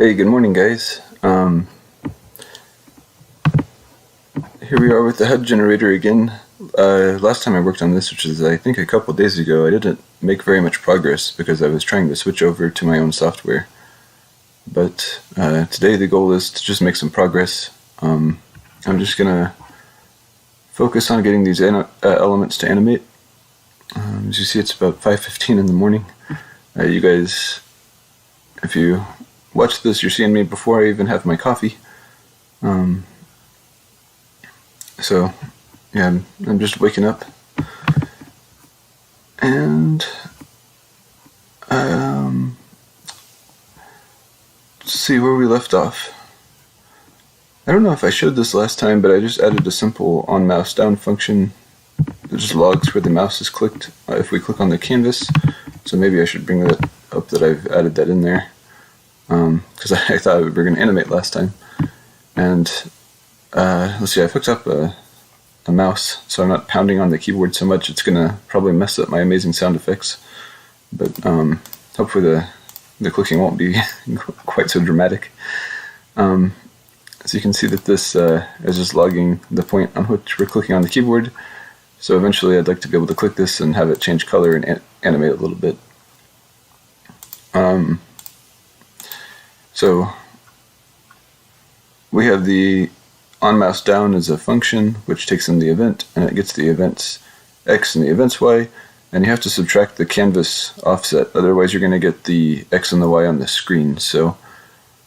Hey, good morning, guys. Here we are with the HUD generator again. Last time I worked on this, which is I think a couple days ago, I didn't make very much progress because I was trying to switch over to my own software. But today the goal is to just make some progress. I'm just gonna focus on getting these elements to animate. As you see, it's about 5:15 in the morning. You guys, if you watch this, you're seeing me before I even have my coffee. So, yeah, I'm just waking up, and let's see where we left off. I don't know if I showed this last time, but I just added a simple on mouse down function that just logs where the mouse is clicked if we click on the canvas. So maybe I should bring that up that I've added that in there, because I thought we were going to animate last time. And let's see, I've hooked up a mouse, so I'm not pounding on the keyboard so much. It's gonna probably mess up my amazing sound effects, but hopefully the clicking won't be quite so dramatic. So you can see that this is just logging the point on which we're clicking on the keyboard. So eventually I'd like to be able to click this and have it change color and animate a little bit. So we have the on mouse down is a function which takes in the event, and it gets the events x and the events y, and you have to subtract the canvas offset, otherwise you're going to get the x and the y on the screen. So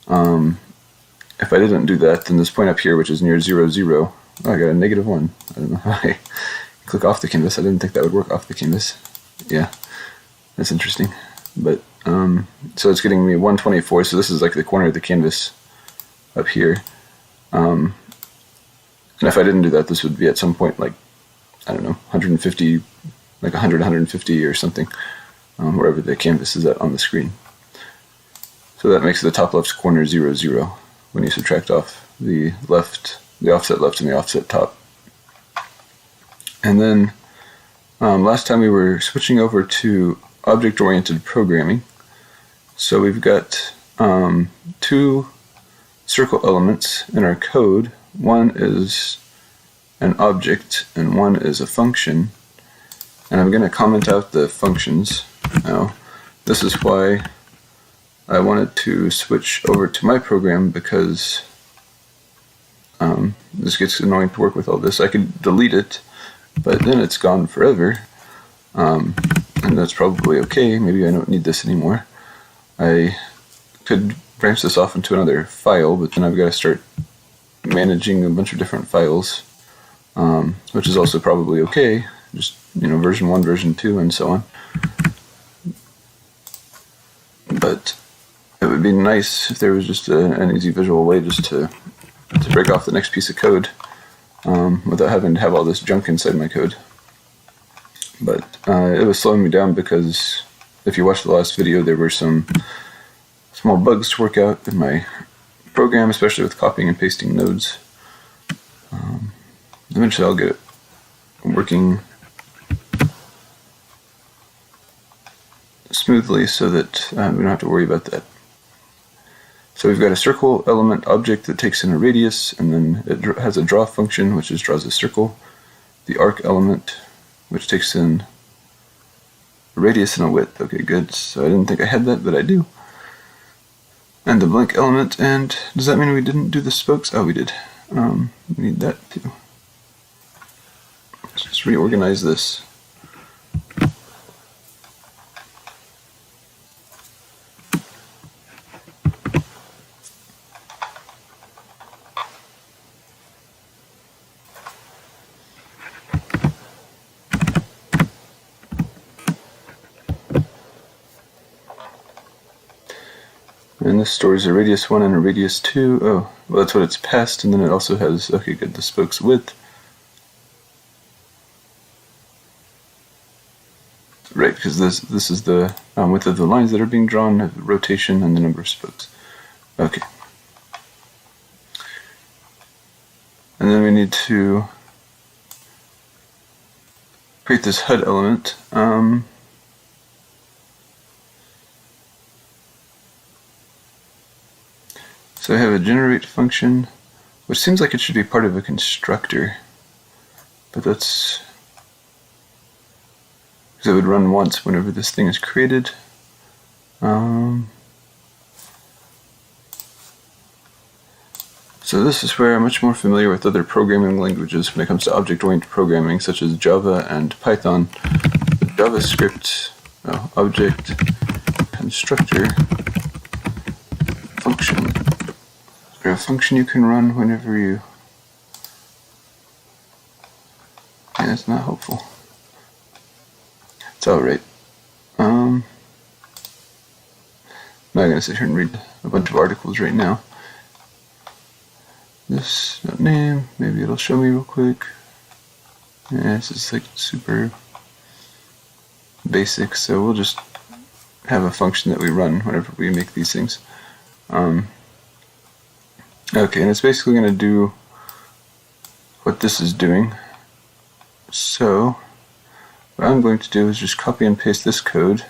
if I didn't do that, then this point up here, which is near 0, 0, oh, I got a -1. I don't know how I click off the canvas. I didn't think that would work off the canvas. Yeah, that's interesting. But so it's getting me 124, so this is like the corner of the canvas up here. And if I didn't do that, this would be at some point like, I don't know, 150, like 100, 150 or something, wherever the canvas is at on the screen. So that makes the top left corner 0, 0 when you subtract off the offset left and the offset top. And then last time we were switching over to object-oriented programming. So we've got two circle elements in our code. One is an object and one is a function, and I'm going to comment out the functions. Now, this is why I wanted to switch over to my program, because this gets annoying to work with all this. I could delete it, but then it's gone forever, and that's probably okay. Maybe I don't need this anymore. I could branch this off into another file, but then I've got to start managing a bunch of different files, which is also probably okay. Just, version 1, version 2, and so on. But it would be nice if there was just an easy visual way just to break off the next piece of code without having to have all this junk inside my code. But it was slowing me down because if you watched the last video, there were some small bugs to work out in my program, especially with copying and pasting nodes. Eventually I'll get it working smoothly so that we don't have to worry about that. So we've got a circle element object that takes in a radius, and then it has a draw function which just draws a circle. The arc element, which takes in a radius and a width. Okay, good. So I didn't think I had that, but I do. And the blank element, and does that mean we didn't do the spokes? Oh, we did. We need that too. Let's just reorganize this. And this stores a radius 1 and a radius 2. Oh, well, that's what it's passed, and then it also has, okay, good, the spoke's width. Right, because this is the width of the lines that are being drawn, the rotation, and the number of spokes. Okay. And then we need to create this HUD element. So I have a generate function, which seems like it should be part of a constructor, but that's because it would run once whenever this thing is created. So this is where I'm much more familiar with other programming languages when it comes to object-oriented programming, such as Java and Python. JavaScript, object, constructor, function. Or a function you can run whenever you... Yeah, it's not helpful. It's alright. I'm not going to sit here and read a bunch of articles right now. This name, maybe it'll show me real quick. Yeah, this is like super basic, so we'll just have a function that we run whenever we make these things. Okay, and it's basically going to do what this is doing. So what I'm going to do is just copy and paste this code.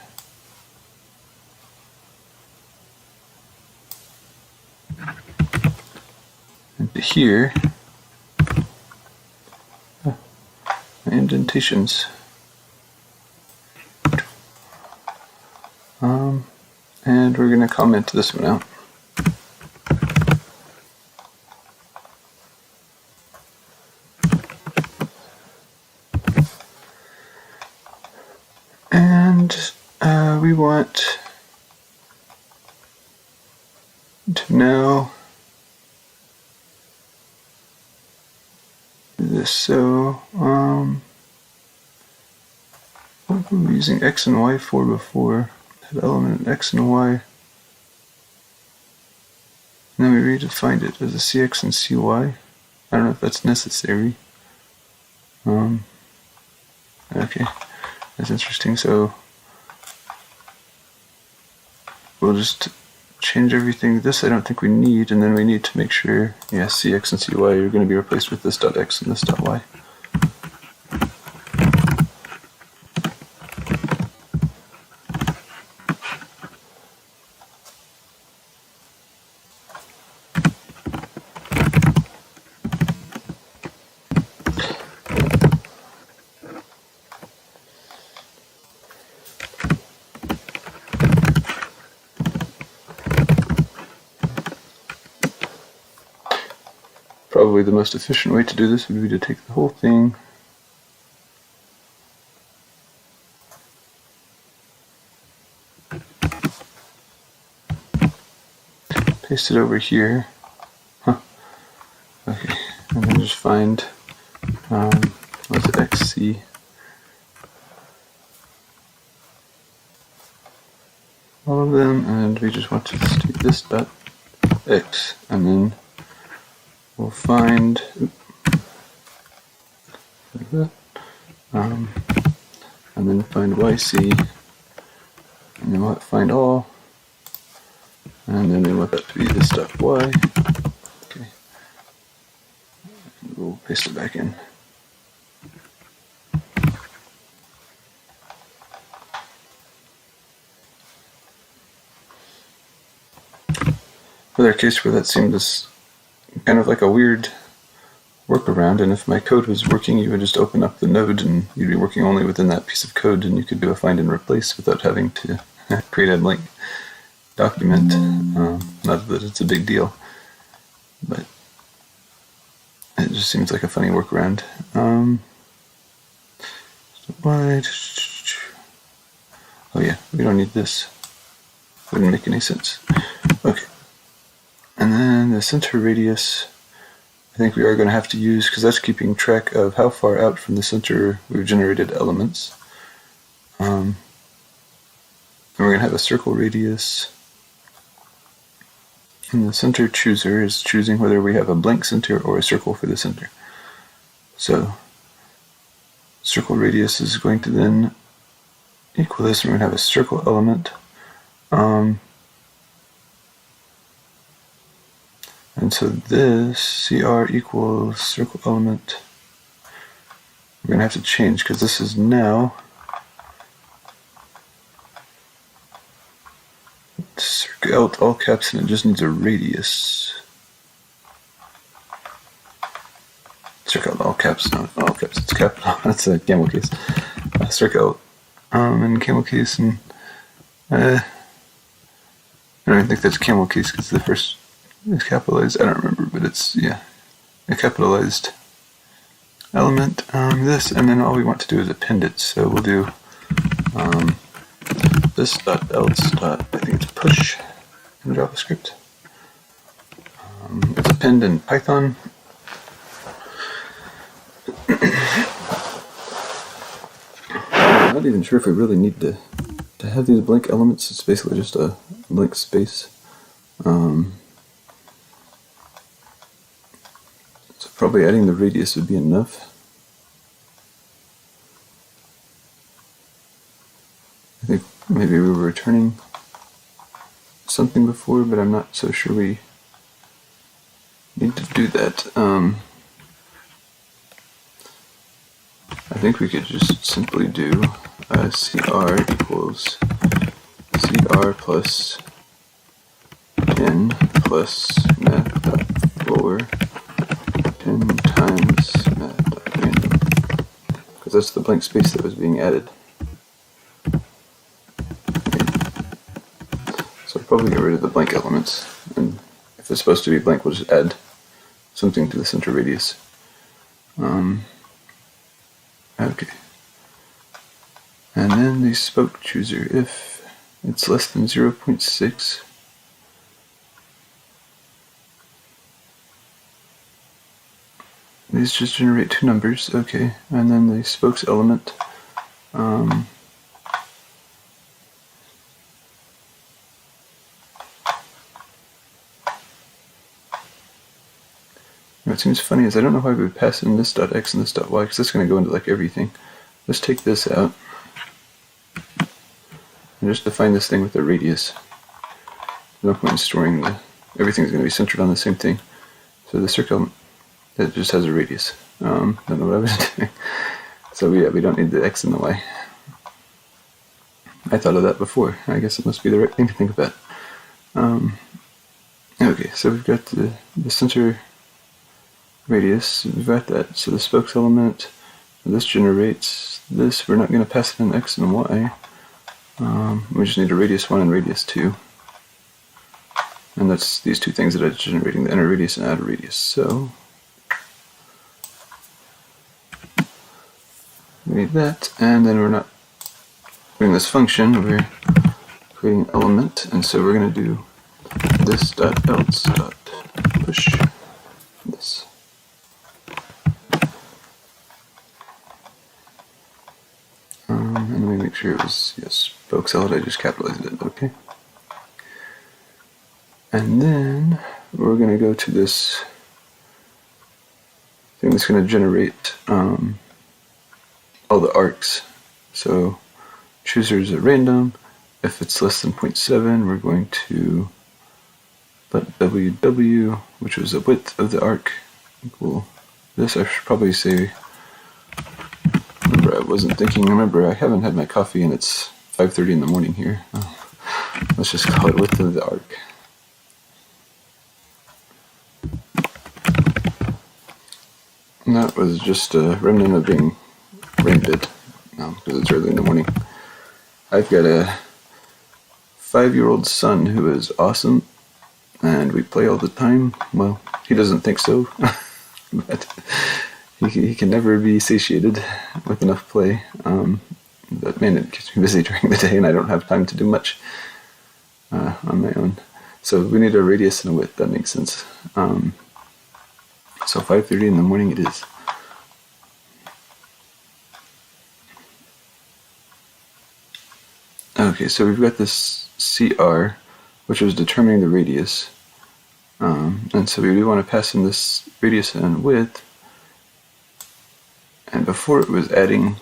Into here. Indentations. And we're going to comment this one out. And we want to now do this. So what were we using X and Y for before? Had element X and Y. And then we redefined it as a CX and CY. I don't know if that's necessary. Okay, that's interesting. So we'll just change everything. This I don't think we need, and then we need to make sure, yeah, CX and CY are going to be replaced with this dot X and this dot Y. Probably the most efficient way to do this would be to take the whole thing, paste it over here, okay, and then just find, what's it, XC, all of them, and we just want to state this dot X, and then we'll find, like that, and then find YC, and then we'll find all, and then we want that to be this dot Y. Okay, and we'll paste it back in. Another case where that seemed this kind of like a weird workaround, and if my code was working, you would just open up the node and you'd be working only within that piece of code, and you could do a find and replace without having to create a blank document. Not that it's a big deal, but it just seems like a funny workaround. Oh yeah, we don't need this. Wouldn't make any sense. Okay. And then the center radius, I think we are going to have to use, because that's keeping track of how far out from the center we've generated elements. And we're going to have a circle radius. And the center chooser is choosing whether we have a blank center or a circle for the center. So circle radius is going to then equal this, and we're going to have a circle element. And so this CR equals circle element, we're going to have to change, because this is now circle Alt all caps, and it just needs a radius. Circle all caps, not all caps, it's capital. That's a camel case. Circle and camel case, and I don't even think that's camel case because the first is capitalized. I don't remember, but it's, yeah, a capitalized element. This, and then all we want to do is append it. So we'll do this dot else dot, I think it's push in JavaScript. It's append in Python. I'm not even sure if we really need to have these blank elements. It's basically just a blank space. So probably adding the radius would be enough. I think maybe we were returning something before, but I'm not so sure we need to do that. I think we could just simply do CR equals CR plus 10 plus math.for 10 times math.random, because that's the blank space that was being added. So I'll probably get rid of the blank elements, and if it's supposed to be blank, we'll just add something to the center radius. Okay. And then the spoke chooser, if it's less than 0.6, these just generate two numbers, okay. And then the spokes element, what seems funny is I don't know why we would pass in this dot x and this dot y, because that's going to go into like everything. Let's take this out and just define this thing with a radius. No point in storing everything's going to be centered on the same thing. So the circle that just has a radius. Don't know what I was doing. So yeah, we don't need the x and the y. I thought of that before. I guess it must be the right thing to think about. Okay, so we've got the center radius, we've got that. So the spokes element, this generates this. We're not going to pass it in x and y. We just need a radius 1 and radius 2. And that's these two things that are generating the inner radius and outer radius. So we need that, and then we're not doing this function, we're creating an element, and so we're going to do this dot else dot push this. And let me make sure it was, yes, spokes element, I just capitalized it, okay. And then we're going to go to this thing that's going to generate all the arcs. So choosers at random. If it's less than 0.7, we're going to let WW, which was the width of the arc, equal this. I should probably say, remember I wasn't thinking, remember I haven't had my coffee and it's 5:30 in the morning here. Let's just call it width of the arc. And that was just a remnant of being rain-bit, because it's early in the morning. I've got a 5-year-old son who is awesome, and we play all the time. Well, he doesn't think so, but he can never be satiated with enough play. But man, it keeps me busy during the day, and I don't have time to do much on my own. So we need a radius and a width, that makes sense. So 5:30 in the morning it is. Okay, so we've got this CR, which was determining the radius. And so we do want to pass in this radius and width. And before it was adding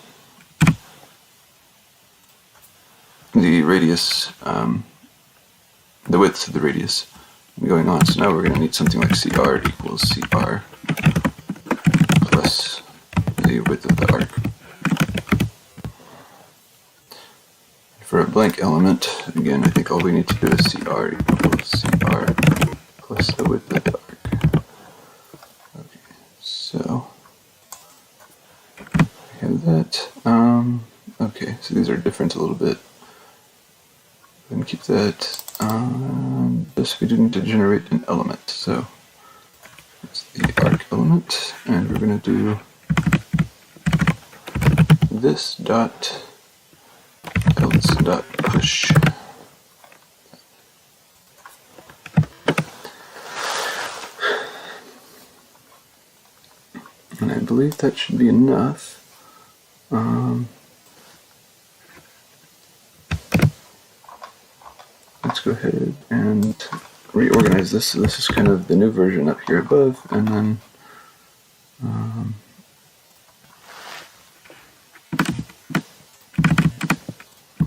the radius, the width to the radius, and going on. So now we're going to need something like CR equals CR plus the width of the arc. For for a blank element, again, I think all we need to do is CR equals CR plus the width of the arc. Okay, so we have that. Okay, so these are different a little bit. We can keep that. This we do need to generate an element, so it's the arc element, and we're going to do this dot else dot push. And I believe that should be enough. Let's go ahead and reorganize this. So this is kind of the new version up here above, and then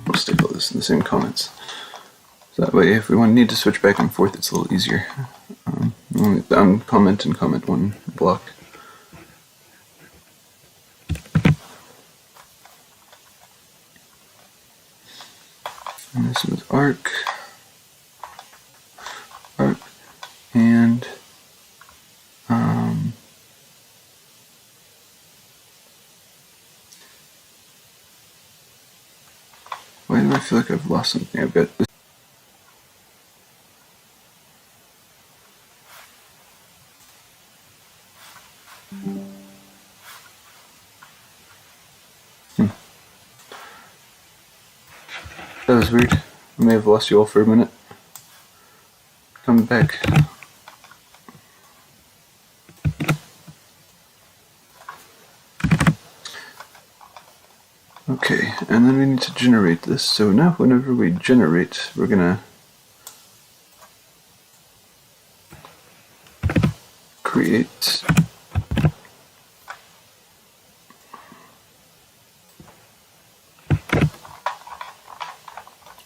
we'll stick all this in the same comments. So that way, if we need to switch back and forth, it's a little easier. Comment and comment one block. And this was arc, and why do I feel like I've lost something? I've got this. That was weird. I may have lost you all for a minute. Come back. Okay, and then we need to generate this. So now whenever we generate, we're gonna create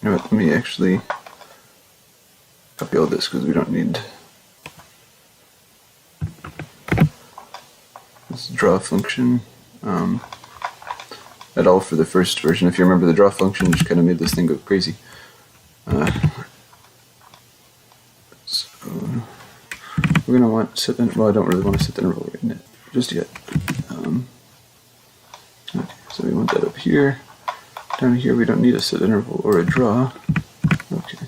let me actually copy all this because we don't need this draw function at all for the first version. If you remember, the draw function just kind of made this thing go crazy. So we're going to want set interval. Well, I don't really want to set the interval right now, just yet. Okay, so we want that up here. Down here we don't need a set interval or a draw. Okay.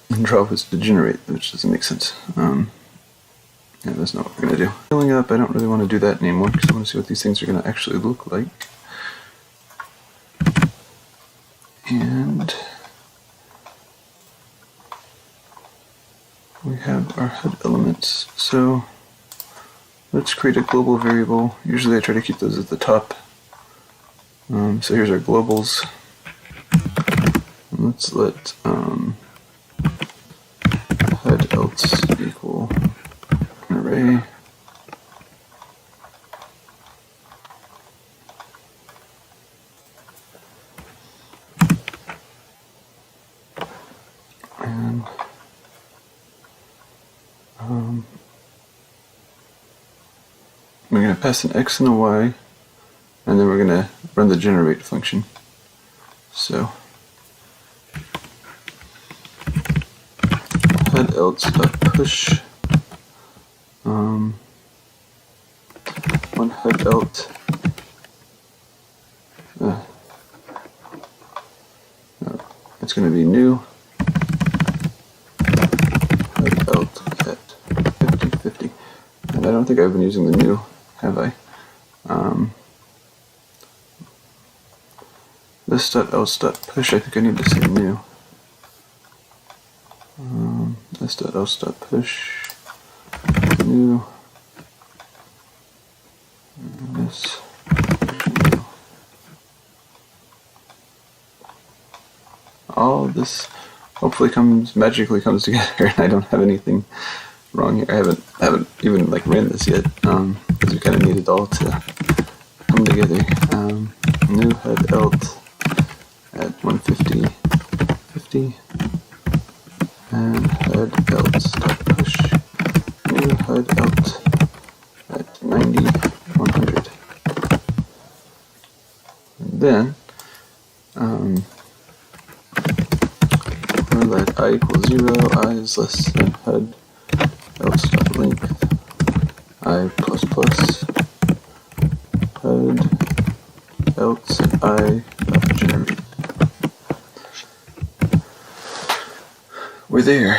And draw was to generate, which doesn't make sense. Yeah, that's not what we're going to do. Filling up, I don't really want to do that anymore because I want to see what these things are going to actually look like. And we have our HUD elements. So let's create a global variable. Usually I try to keep those at the top. So here's our globals. And let's let HUD else equal an array. And we're going to pass an x and a y, and then we're going to run the generate function. So HUD else push one HUD else it's going to be new HUD else at 50/50, and I don't think I've been using the new, have I? This dot else dot push, I think I need to say new. This dot else dot push new. And this new. All this hopefully magically comes together, and I don't have anything wrong here. I haven't even like ran this yet, because we kind of need it all to come together. New HUD else at 150/50, and HUD else dot push new HUD else at 90/100. then we'll let I equal 0, I is less than HUD, else dot length, I plus plus, HUD, else I dot generate. We're there.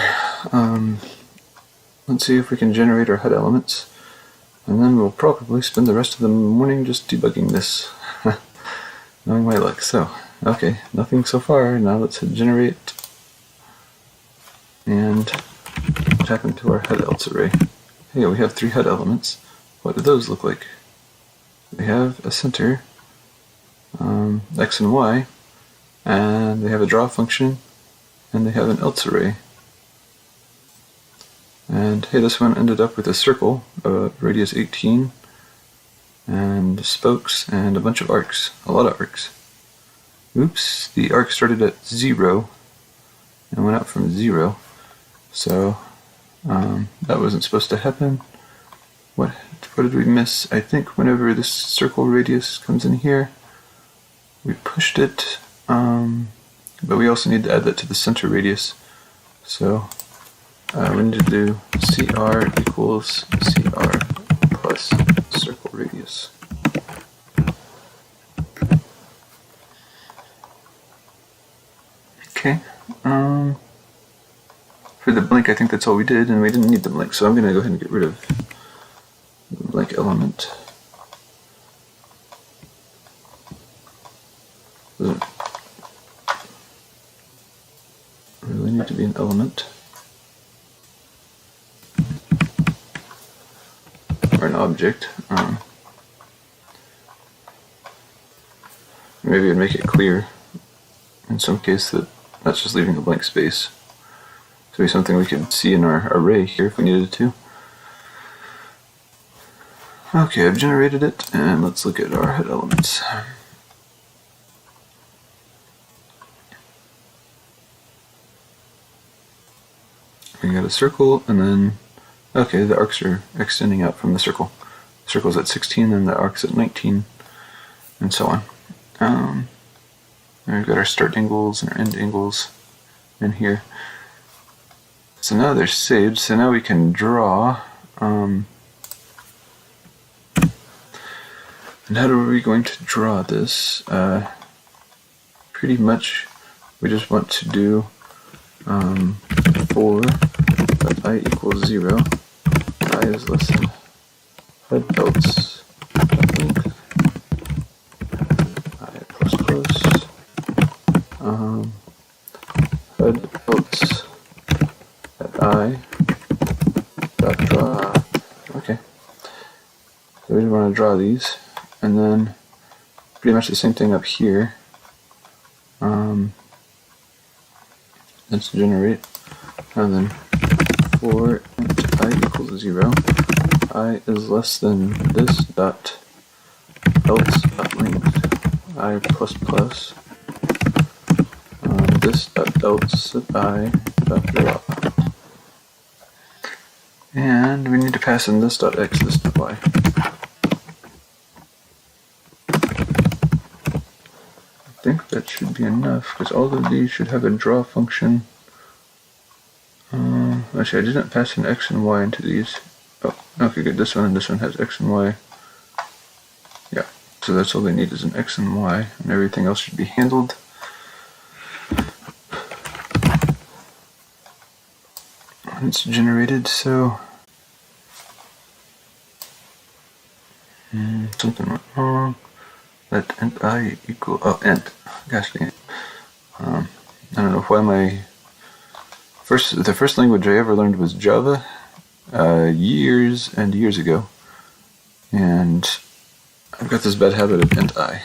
Let's see if we can generate our HUD elements, and then we'll probably spend the rest of the morning just debugging this, knowing my luck. So, okay, nothing so far. Now let's hit generate and tap into our HUD else array. Hey, we have 3 HUD elements. What do those look like? They have a center, X and Y, and they have a draw function, and they have an else array. And hey, this one ended up with a circle, radius 18, and spokes, and a bunch of arcs, a lot of arcs. Oops, the arc started at 0 and went out from 0, so that wasn't supposed to happen. What did we miss? I think whenever this circle radius comes in here, we pushed it, but we also need to add that to the center radius. So we need to do CR equals CR plus circle radius. Okay. For the blink, I think that's all we did, and we didn't need the blink, so I'm going to go ahead and get rid of the blink element. Doesn't really need to be an element. Or an object. Maybe it'd make it clear in some case that that's just leaving a blank space. So be something we could see in our array here if we needed to. Okay, I've generated it, and let's look at our HUD elements. We got a circle, and then, okay, the arcs are extending out from the circle. The circle's at 16, and the arc's at 19, and so on. And we've got our start angles and our end angles in here. So now they're saved, so now we can draw. And how are we going to draw this? Pretty much we just want to do for I equals 0, I is less than HUD else length, I plus plus, HUD else at I dot draw. Okay, so we want to draw these, and then pretty much the same thing up here. Let's generate, and then for I equals 0, I is less than this dot else dot length, I plus plus, this dot else at I dot draw. And we need to pass in this dot x, this dot y. I think that should be enough, because all of these should have a draw function. Actually, I didn't pass in x and y into these. Oh, okay, good. This one and this one has x and y. Yeah, so that's all they need is an x and y, and everything else should be handled. It's generated, so something went wrong. Let int I equal, int, gosh dang it. I don't know why the first language I ever learned was Java, years and years ago, and I've got this bad habit of int I.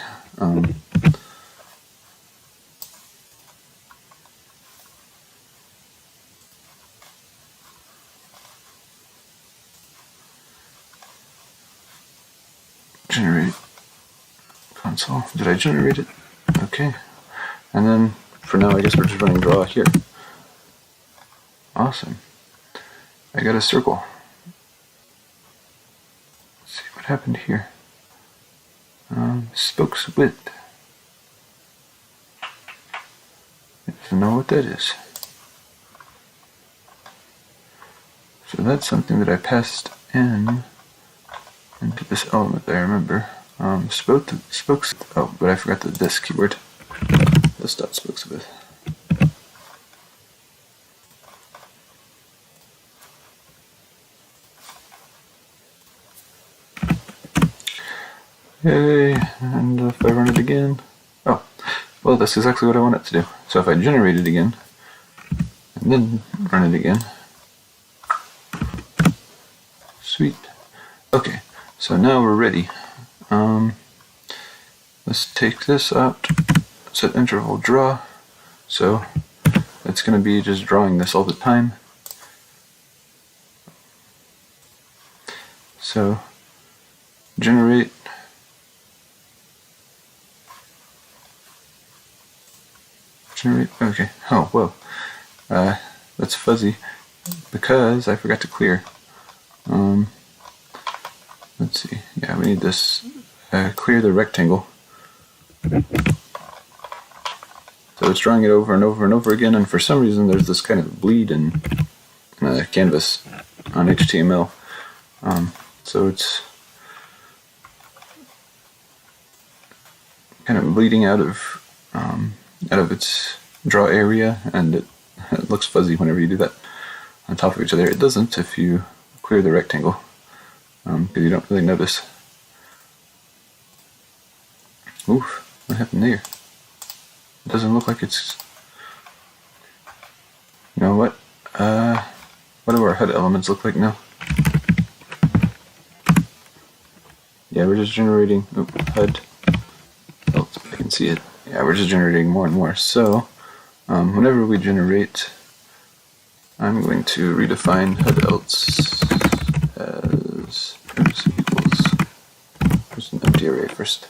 Generate console. Did I generate it? Okay. And then for now, I guess we're just running draw here. Awesome. I got a circle. Let's see what happened here. Spokes width. to know what that is. So that's something that I passed into this element that I remember. Spokes. Oh, but I forgot the this keyword. This dot spokes with. Yay! And if I run it again, oh, well, that's exactly what I want it to do. So if I generate it again and then run it again, sweet. Okay, so now we're ready. Let's take this out, set interval draw, so it's going to be just drawing this all the time. So generate, okay, oh, well, that's fuzzy because I forgot to clear. Let's see, yeah, we need this, clear the rectangle. So it's drawing it over and over and over again, and for some reason there's this kind of bleed in canvas on HTML. So it's kind of bleeding out of its draw area, and it looks fuzzy whenever you do that on top of each other. It doesn't if you clear the rectangle, because you don't really notice. Oof, what happened there? It doesn't look like it's... You know what? What do our HUD elements look like now? Yeah, we're just generating... Oh, HUD. Oh, I can see it. Yeah, we're just generating more and more. So, whenever we generate, I'm going to redefine HUD else as equals... Just an empty array first.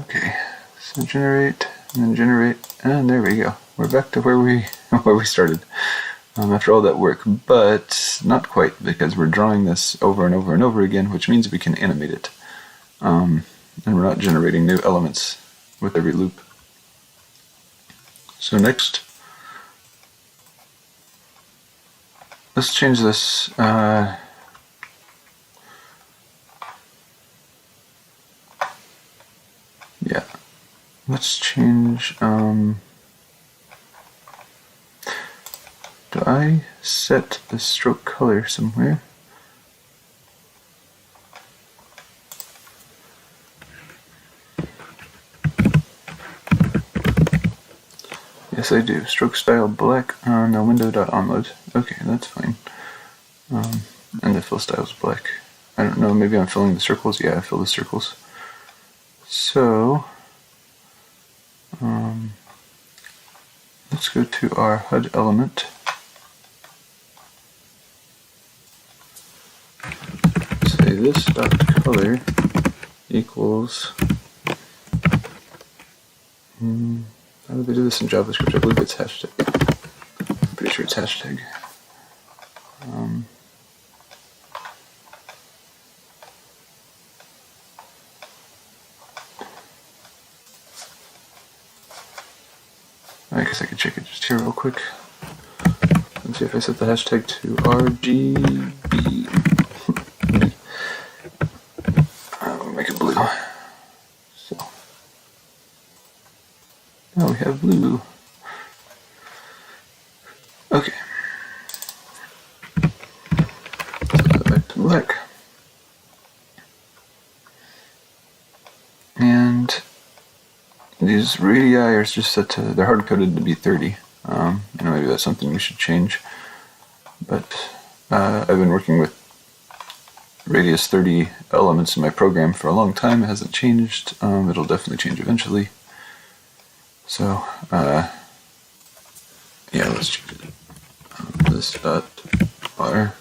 Okay, so generate, and then generate, and there we go. We're back to where we started after all that work, but not quite, because we're drawing this over and over and over again, which means we can animate it. And we're not generating new elements with every loop. So next, let's change this. Yeah, let's change, do I set the stroke color somewhere? Yes, I do. Stroke style black on the window.onload. Okay, that's fine. And the fill style is black. I don't know, maybe I'm filling the circles. Yeah, I fill the circles. So, let's go to our HUD element. Say this dot color equals. How do they do this in JavaScript? I believe it's hashtag. I'm pretty sure it's hashtag. I guess I could check it just here real quick. Let's see if I set the hashtag to RGB. I'll make it blue. So now we have blue. Okay. Let's go back to black. And these radii are just set to, they're hard-coded to be 30. Maybe that's something we should change. But I've been working with radius 30 elements in my program for a long time. It hasn't changed. It'll definitely change eventually. So, yeah, let's change it. This dot bar.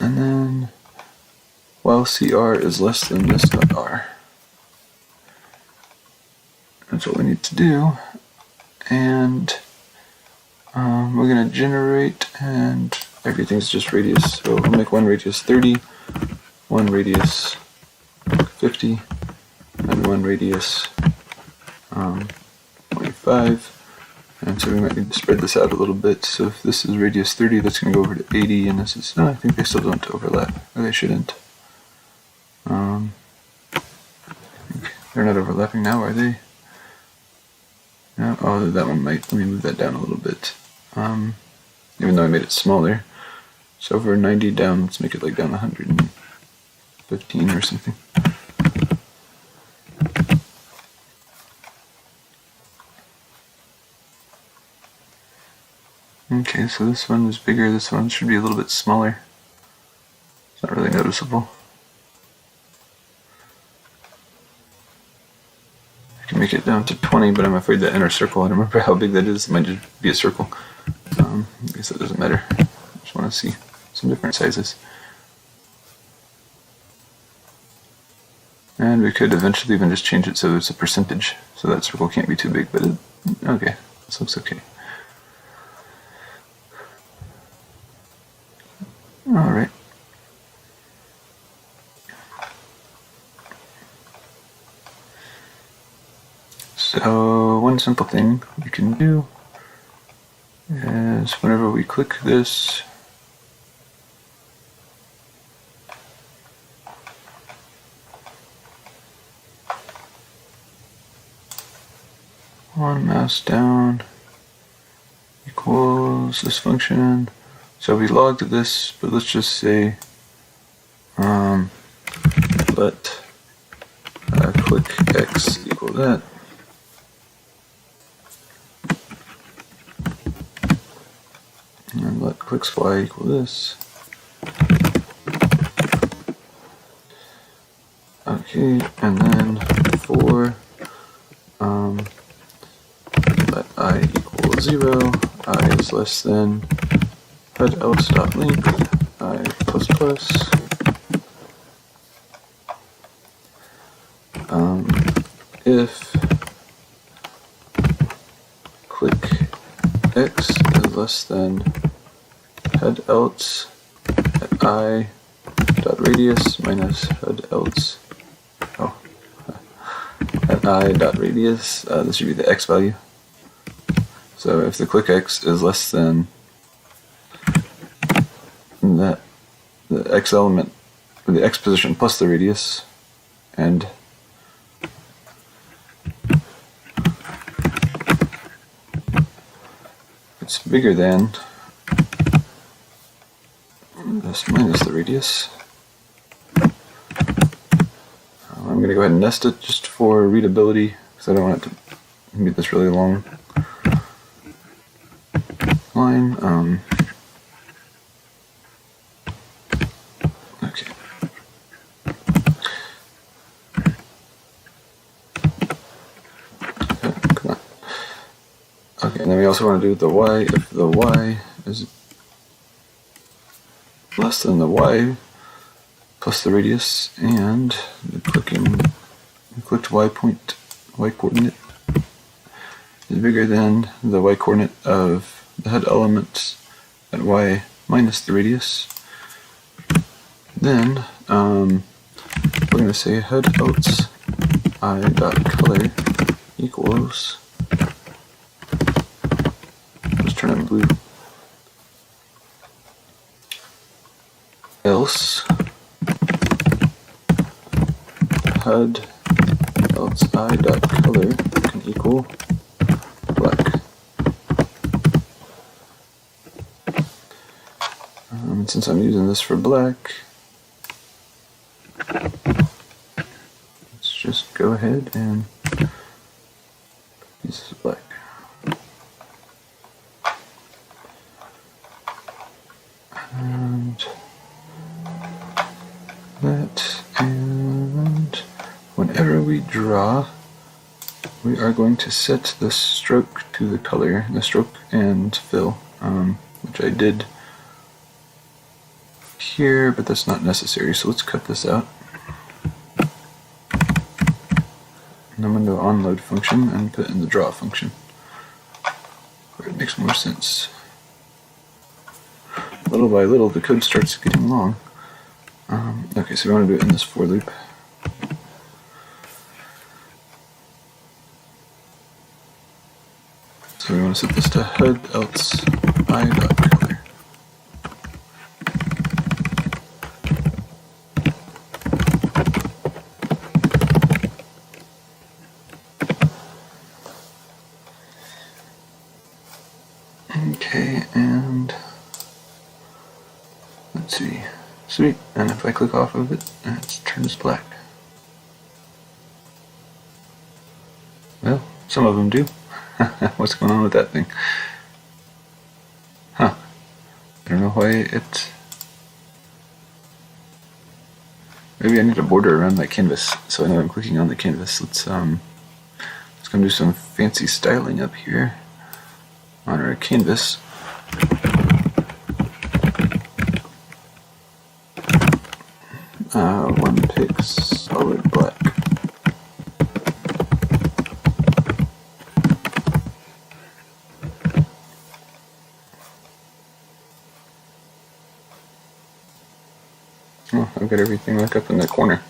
And then while CR is less than this dot R. That's what we need to do. And We're going to generate, and everything's just radius. So we'll make one radius 30, one radius 50, and one radius 25. And so we might need to spread this out a little bit. So if this is radius 30, that's going to go over to 80, and this is, I think they still don't overlap, or they shouldn't. They're not overlapping now, are they? No? Oh, that one might. Let me move that down a little bit. Even though I made it smaller. So over 90 down, let's make it like down 115 or something. Okay, so this one is bigger, this one should be a little bit smaller. It's not really noticeable. I can make it down to 20, but I'm afraid that inner circle, I don't remember how big that is, it might just be a circle. I guess that doesn't matter. I just want to see some different sizes. And we could eventually even just change it so it's a percentage, so that circle can't be too big, but okay, this looks okay. Alright. So one simple thing we can do is whenever we click this, one mouse down equals this function. So we logged this, but let's just say let click x equal that. And let clicks y equal this. Okay, and then for let I equal 0, I is less than HUD else.length I plus plus. If click x is less than HUD else at I dot radius minus HUD else at I dot radius, this should be the x value. So if the click x is less than that, the x element, or the x position plus the radius, and it's bigger than this minus the radius. I'm going to go ahead and nest it just for readability, because I don't want it to be this really long line. Okay. Come on. Okay, and then we also want to do the y. If the y is less than the y plus the radius, and the clicked y coordinate is bigger than the y coordinate of the HUD element at y minus the radius, then we're going to say HUD else I dot color equals, let's turn it blue, else HUD else I dot color can equal black. Since I'm using this for black, let's just go ahead and this is black. And that, and whenever we draw, we are going to set the stroke to the color, the stroke and fill, which I did here, but that's not necessary, so let's cut this out. And I'm going to onload function and put in the draw function. where it makes more sense. Little by little, the code starts getting long. Okay, so we want to do it in this for loop. So we want to set this to HUD else I.color. Okay, and let's see. Sweet, and if I click off of it, it turns black. Well, some of them do. What's going on with that thing? Huh. I don't know why it... Maybe I need a border around my canvas so I know I'm clicking on the canvas. Let's go do some fancy styling up here on our canvas. One pick solid black. Oh, I've got everything like up in the corner.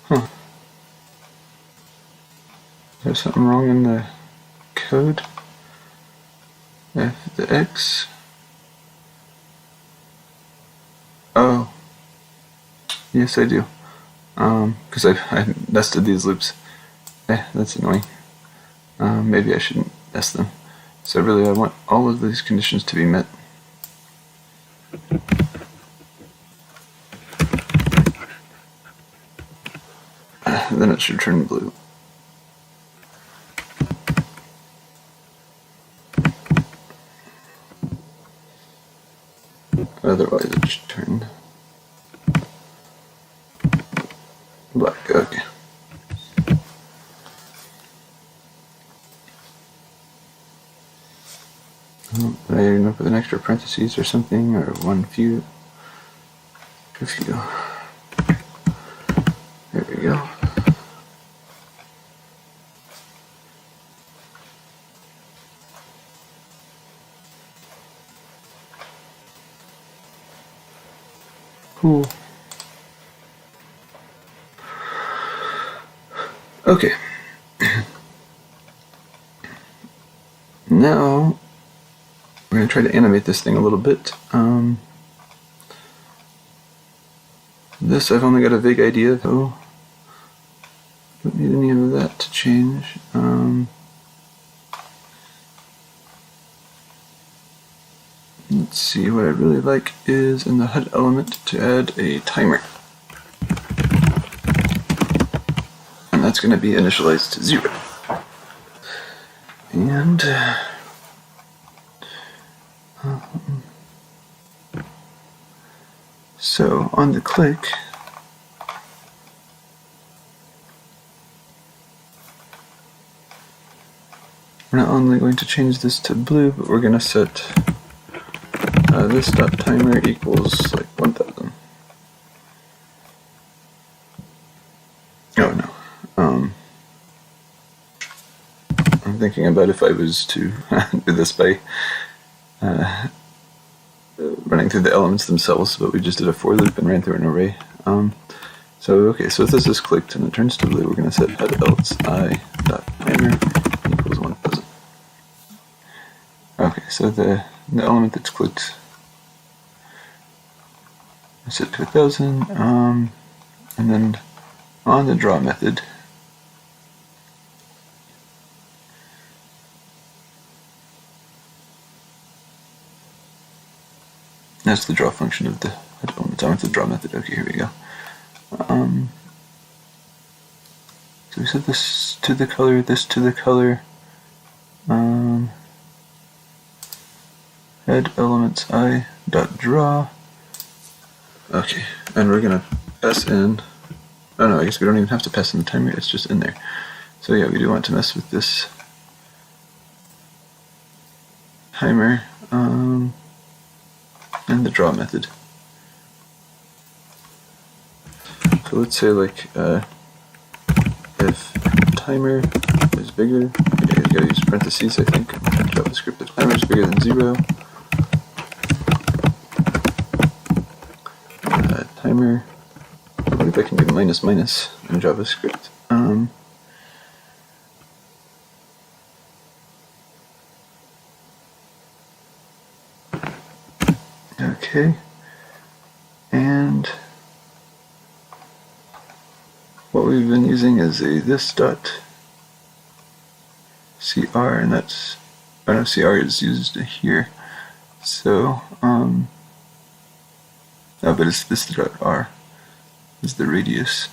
Huh. There's something wrong in the code. F the X. Oh. Yes, I do. Because I nested these loops. That's annoying. Maybe I shouldn't nest them. So really I want all of these conditions to be met. Then it should turn blue. Otherwise it should turn black. Okay. Did I even put an extra parentheses or something, or one few? A few. There we go. Cool. Okay. Now we're going to try to animate this thing a little bit. This I've only got a vague idea of. Oh, don't need any of that to change. Let's see, what I really like is in the HUD element to add a timer. And that's going to be initialized to 0. And so on the click, we're not only going to change this to blue, but we're going to set this dot timer equals like 1000. Oh no. I'm thinking about if I was to do this by running through the elements themselves, but we just did a for loop and ran through an array. So if this is clicked and it turns to blue, we're going to set HUD else I dot timer equals 1000. Okay, so the element that's clicked, I set to 1000, and then on the draw method, that's the draw function of the element. I went to the draw method. Okay, here we go. So we set this to the color, this to the color. Head elements I dot draw. Okay, and we're gonna pass in. Oh no, I guess we don't even have to pass in the timer. It's just in there. So yeah, we do want to mess with this timer and the draw method. So let's say like if timer bigger. Okay, you gotta use parentheses, I think. JavaScript if timer is bigger than 0. Timer. What if I can do minus minus in JavaScript? Okay. And what we've been using is a this.cr, and that's, I don't know, CR is used here. So, oh, but it's this.r is the radius.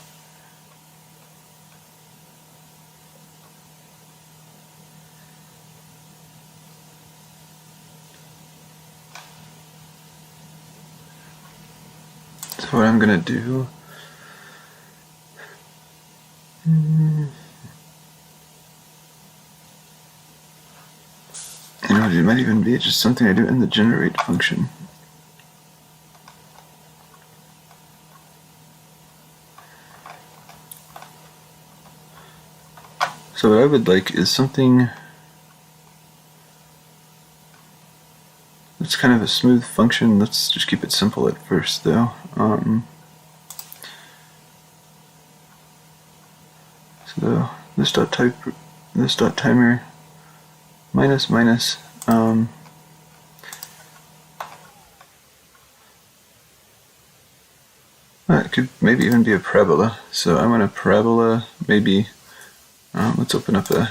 So what I'm gonna do, you know, it might even be just something I do in the generate function. So what I would like is something that's kind of a smooth function. Let's just keep it simple at first, though. So this.timer minus minus. It could maybe even be a parabola. So I want a parabola, maybe. Let's open up a.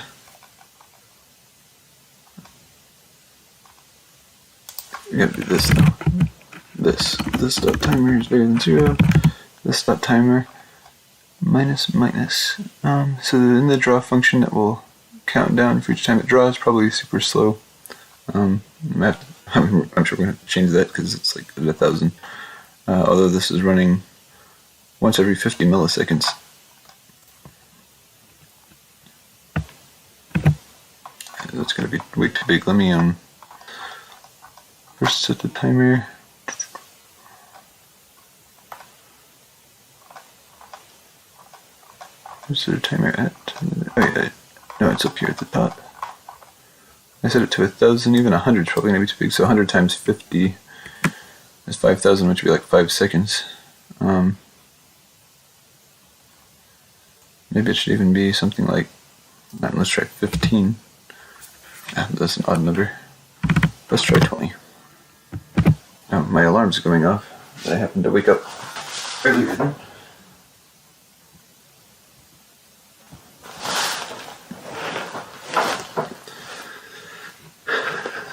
We gotta do this though. This.timer is bigger than 0. This.timer minus minus. So in the draw function, it will count down for each time it draws. Probably super slow. I'm sure we're gonna have to change that because it's like at 1,000. Although this is running once every 50 milliseconds. That's gonna be way too big. Let me first set the timer. Where's the timer at? Oh yeah, no, it's up here at the top. I set it to 1,000. Even 100 is probably gonna be too big. So 100 times 50 is 5,000, which would be like 5 seconds. Maybe it should even be something like, let's try 15. That's an odd number. Let's try 20. Oh, my alarm's going off. I happened to wake up earlier then.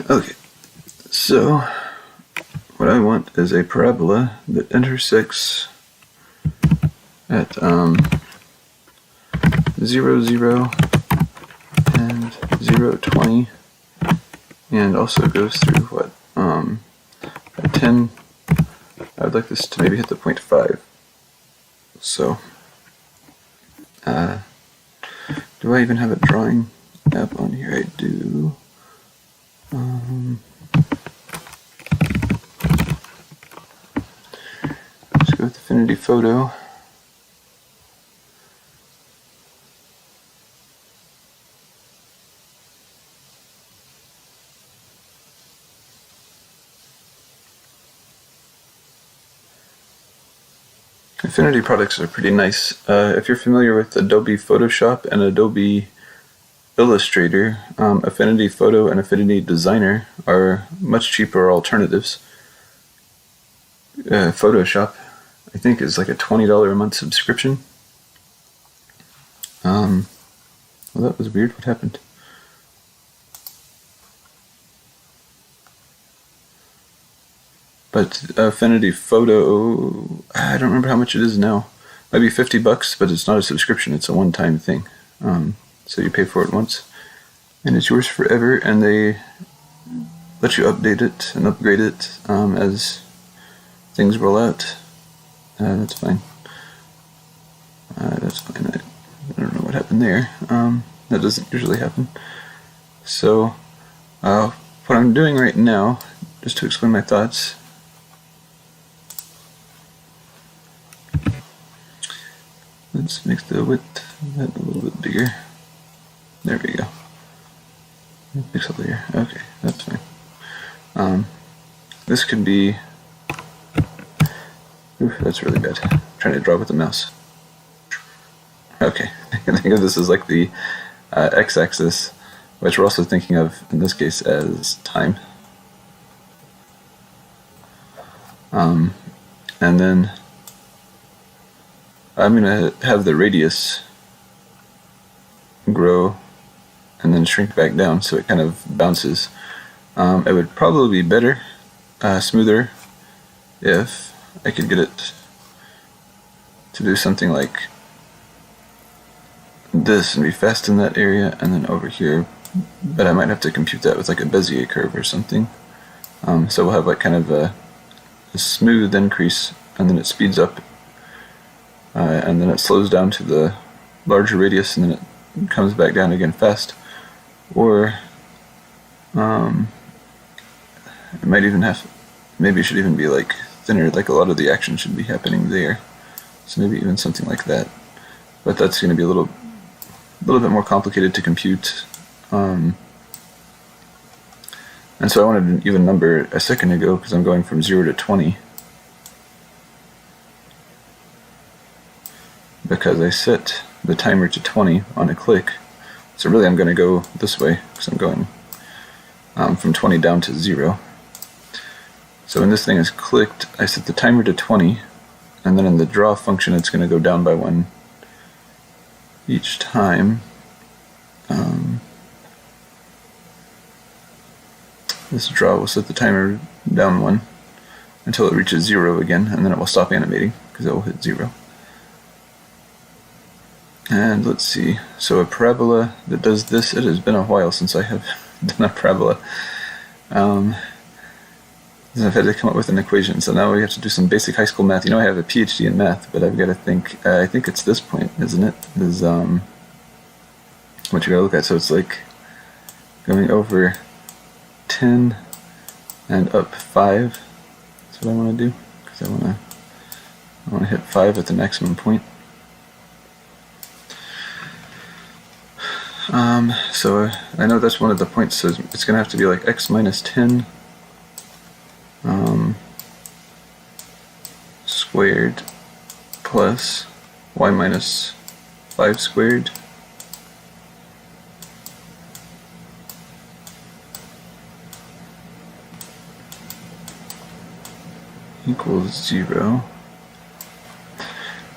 Okay, so what I want is a parabola that intersects at 0, 0, and 0, 20, and also goes through what, at 10, I would like this to maybe hit the point 5. So, do I even have a drawing app on here? I do. Let's go with Affinity Photo. Affinity products are pretty nice. If you're familiar with Adobe Photoshop and Adobe Illustrator, Affinity Photo and Affinity Designer are much cheaper alternatives. Photoshop, I think, is like a $20 a month subscription. Well, that was weird. What happened? But Affinity Photo, I don't remember how much it is now. Might be $50, but it's not a subscription. It's a one-time thing. So you pay for it once, and it's yours forever. And they let you update it and upgrade it as things roll out. That's fine. That's fine. I don't know what happened there. That doesn't usually happen. So what I'm doing right now, just to explain my thoughts. Let's make the width of that a little bit bigger. There we go. Pixel layer. Okay, that's fine. This could be... Oof, that's really bad. I'm trying to draw with the mouse. Okay, I think of this as like the x-axis, which we're also thinking of in this case as time. And then I'm going to have the radius grow and then shrink back down so it kind of bounces. It would probably be better, smoother, if I could get it to do something like this and be fast in that area and then over here, but I might have to compute that with like a Bezier curve or something. So we'll have like kind of a smooth increase and then it speeds up and then it slows down to the larger radius and then it comes back down again fast. Or it might even have, maybe it should even be like thinner, like a lot of the action should be happening there. So maybe even something like that. But that's going to be a little bit more complicated to compute. And so I wanted an even number a second ago because I'm going from 0 to 20. Because I set the timer to 20 on a click. So really I'm going to go this way because I'm going from 20 down to 0. So when this thing is clicked, I set the timer to 20, and then in the draw function it's going to go down by 1 each time. This draw will set the timer down 1 until it reaches 0 again, and then it will stop animating because it will hit 0. And let's see, so a parabola that does this, it has been a while since I have done a parabola. I've had to come up with an equation, so now we have to do some basic high school math. You know, I have a PhD in math, but I've got to think, I think it's this point, isn't it? Is what you gotta look at. So it's like going over 10 and up 5. That's what I want to do, because I want to hit 5 at the maximum point. So I know that's one of the points, so it's going to have to be like x minus 10 squared plus y minus 5 squared equals 0.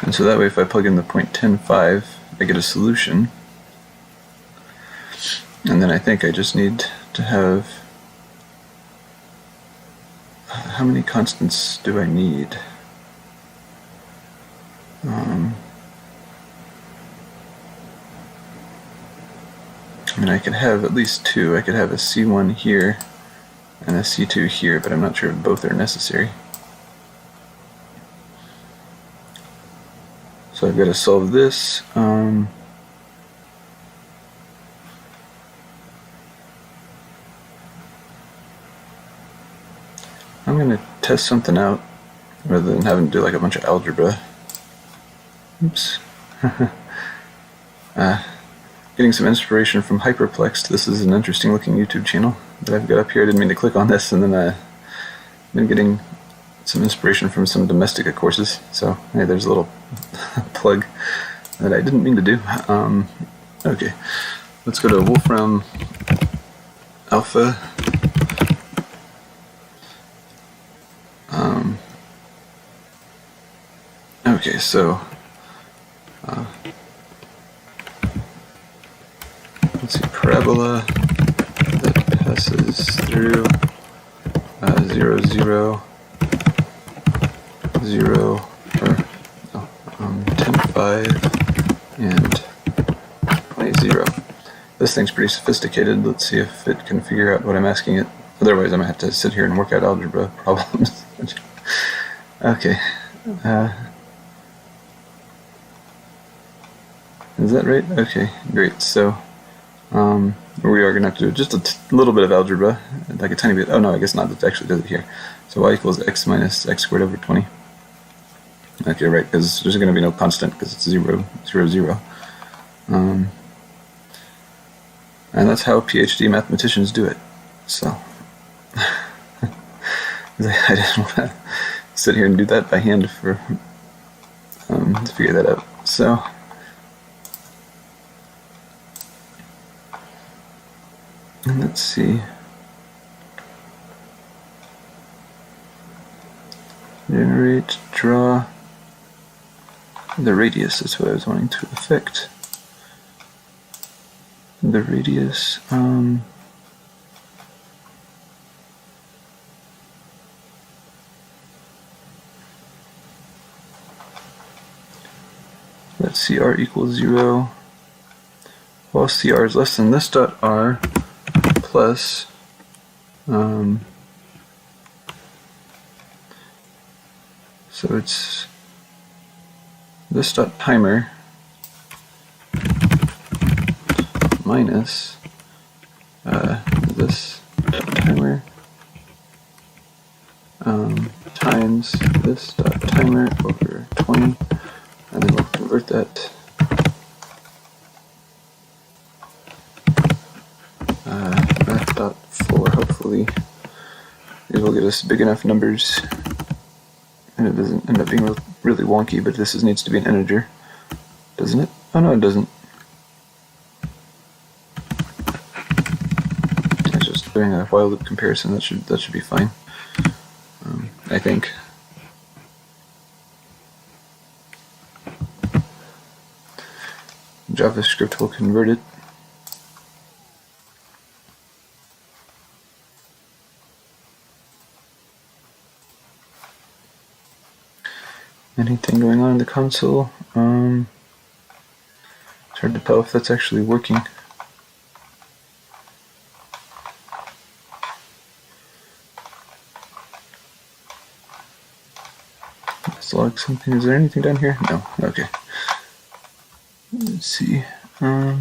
And so that way if I plug in the point 10.5, I get a solution. And then I think I just need to have, how many constants do I need? I mean, I could have at least 2. I could have a C1 here and a C2 here, but I'm not sure if both are necessary. So I've got to solve this. I'm going to test something out rather than having to do like a bunch of algebra. Oops. Getting some inspiration from Hyperplexed. This is an interesting looking YouTube channel that I've got up here. I didn't mean to click on this, and then I've been getting some inspiration from some Domestika courses. So hey, there's a little plug that I didn't mean to do. Okay, let's go to Wolfram Alpha. Okay, so let's see, parabola that passes through 0, 0, 0, or 10, 5, and 20, 0. This thing's pretty sophisticated. Let's see if it can figure out what I'm asking it. Otherwise, I'm going to have to sit here and work out algebra problems. Okay. Is that right? Okay, great. So we are going to have to do just a little bit of algebra, like a tiny bit. Oh no, I guess not. It actually does it here. So y equals x minus x squared over 20. Okay, right, because there's going to be no constant because it's 0, 0, 0. And that's how PhD mathematicians do it. So I didn't want to sit here and do that by hand for to figure that out. So let's see. Generate, draw the radius. That's what I was wanting to affect. The radius. Let CR equals 0. While CR is less than this dot R plus so it's this dot timer minus this dot timer times this dot timer over 20, and then we'll convert that math.4. Hopefully these will get us big enough numbers and it doesn't end up being really wonky, but this needs to be an integer, doesn't it? Oh no, it doesn't. It's just doing a while loop comparison. That should be fine, I think. JavaScript will convert it. Anything going on in the console? It's hard to tell if that's actually working. Let's log something. Is there anything down here? No. Okay. Let's see. It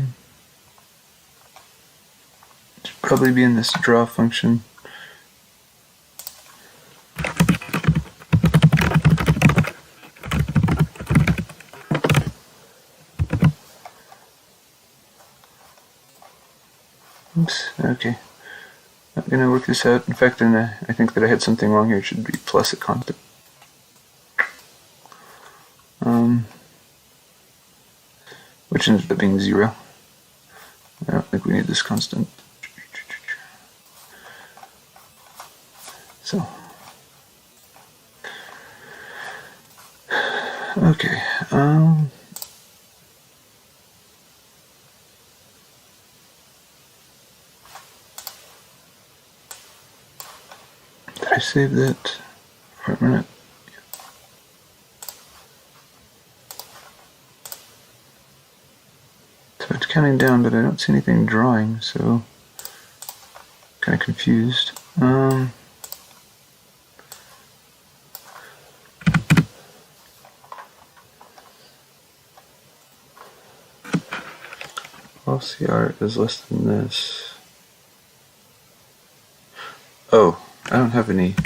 should probably be in this draw function. Oops, okay. I'm gonna work this out. In fact, I think that I had something wrong here. It should be plus a constant. Which ended up being 0. I don't think we need this constant. So, okay. Did I save that for a minute? So it's counting down, but I don't see anything drawing, so kind of confused. While CR is less than this. Oh, I don't have any.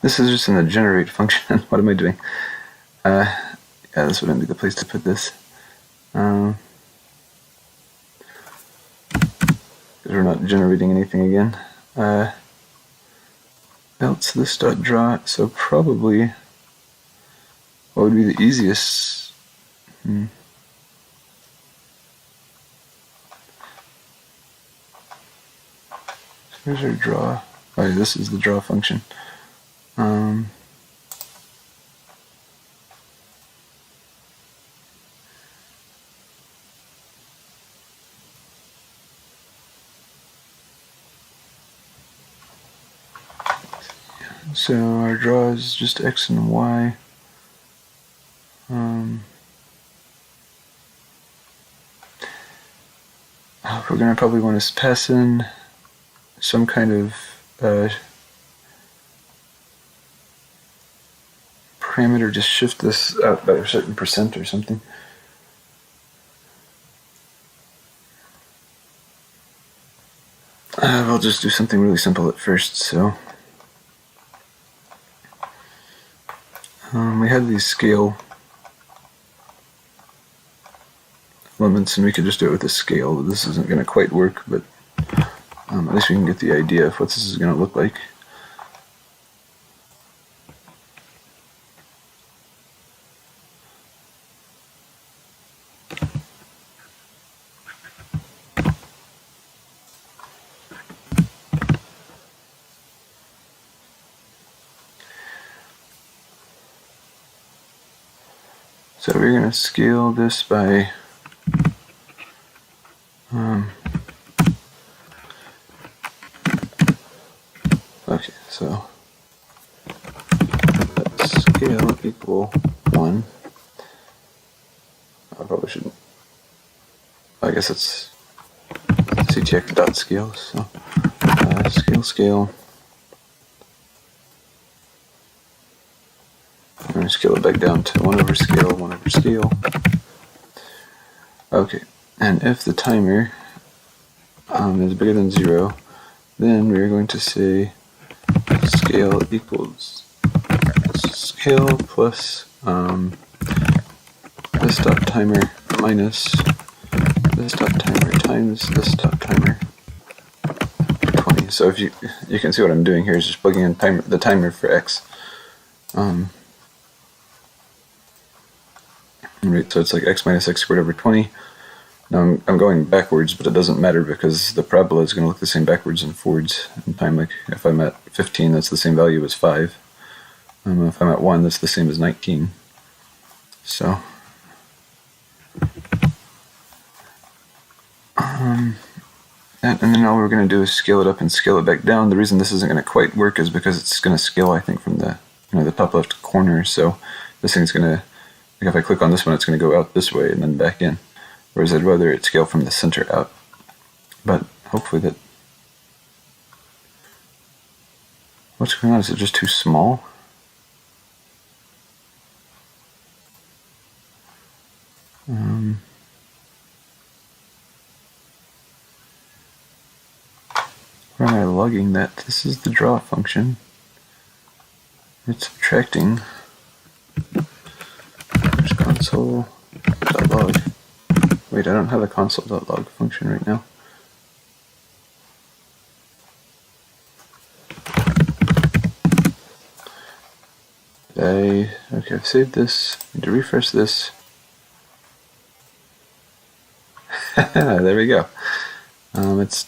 This is just in the generate function. What am I doing? Yeah, this wouldn't be the place to put this. Because we're not generating anything again. Else this dot draw, so probably what would be the easiest? Here's our draw. Oh, yeah, this is the draw function. So our draw is just x and y. We're going to probably want to pass in some kind of parameter, just shift this out by a certain percent or something. I'll just do something really simple at first. So we had these scale elements, and we could just do it with a scale. This isn't going to quite work, but at least we can get the idea of what this is going to look like. So we're going to scale this by okay, so let scale equal 1. I probably shouldn't. I guess it's CTX dot scale. So scale. I'm going to scale it back down to 1 over scale, 1 over scale. Okay, and if the timer is bigger than 0, then we're going to say scale equals scale plus this dot timer minus this dot timer times this dot timer 20. So if you can see what I'm doing here is just plugging in the timer for x. Right, so it's like x minus x squared over 20. Now I'm going backwards, but it doesn't matter because the parabola is going to look the same backwards and forwards in time. Like if I'm at 15, that's the same value as 5. If I'm at 1, that's the same as 19. So and then all we're going to do is scale it up and scale it back down. The reason this isn't going to quite work is because it's going to scale, I think, from the the top left corner. So this thing's going to, like if I click on this one, it's going to go out this way and then back in. Whereas I'd rather it scale from the center out. But hopefully that... What's going on? Is it just too small? Where am I logging that? This is the draw function. It's subtracting. There's console.log. Wait, I don't have a console.log function right now. Okay, I've saved this. Need to refresh this. There we go. It's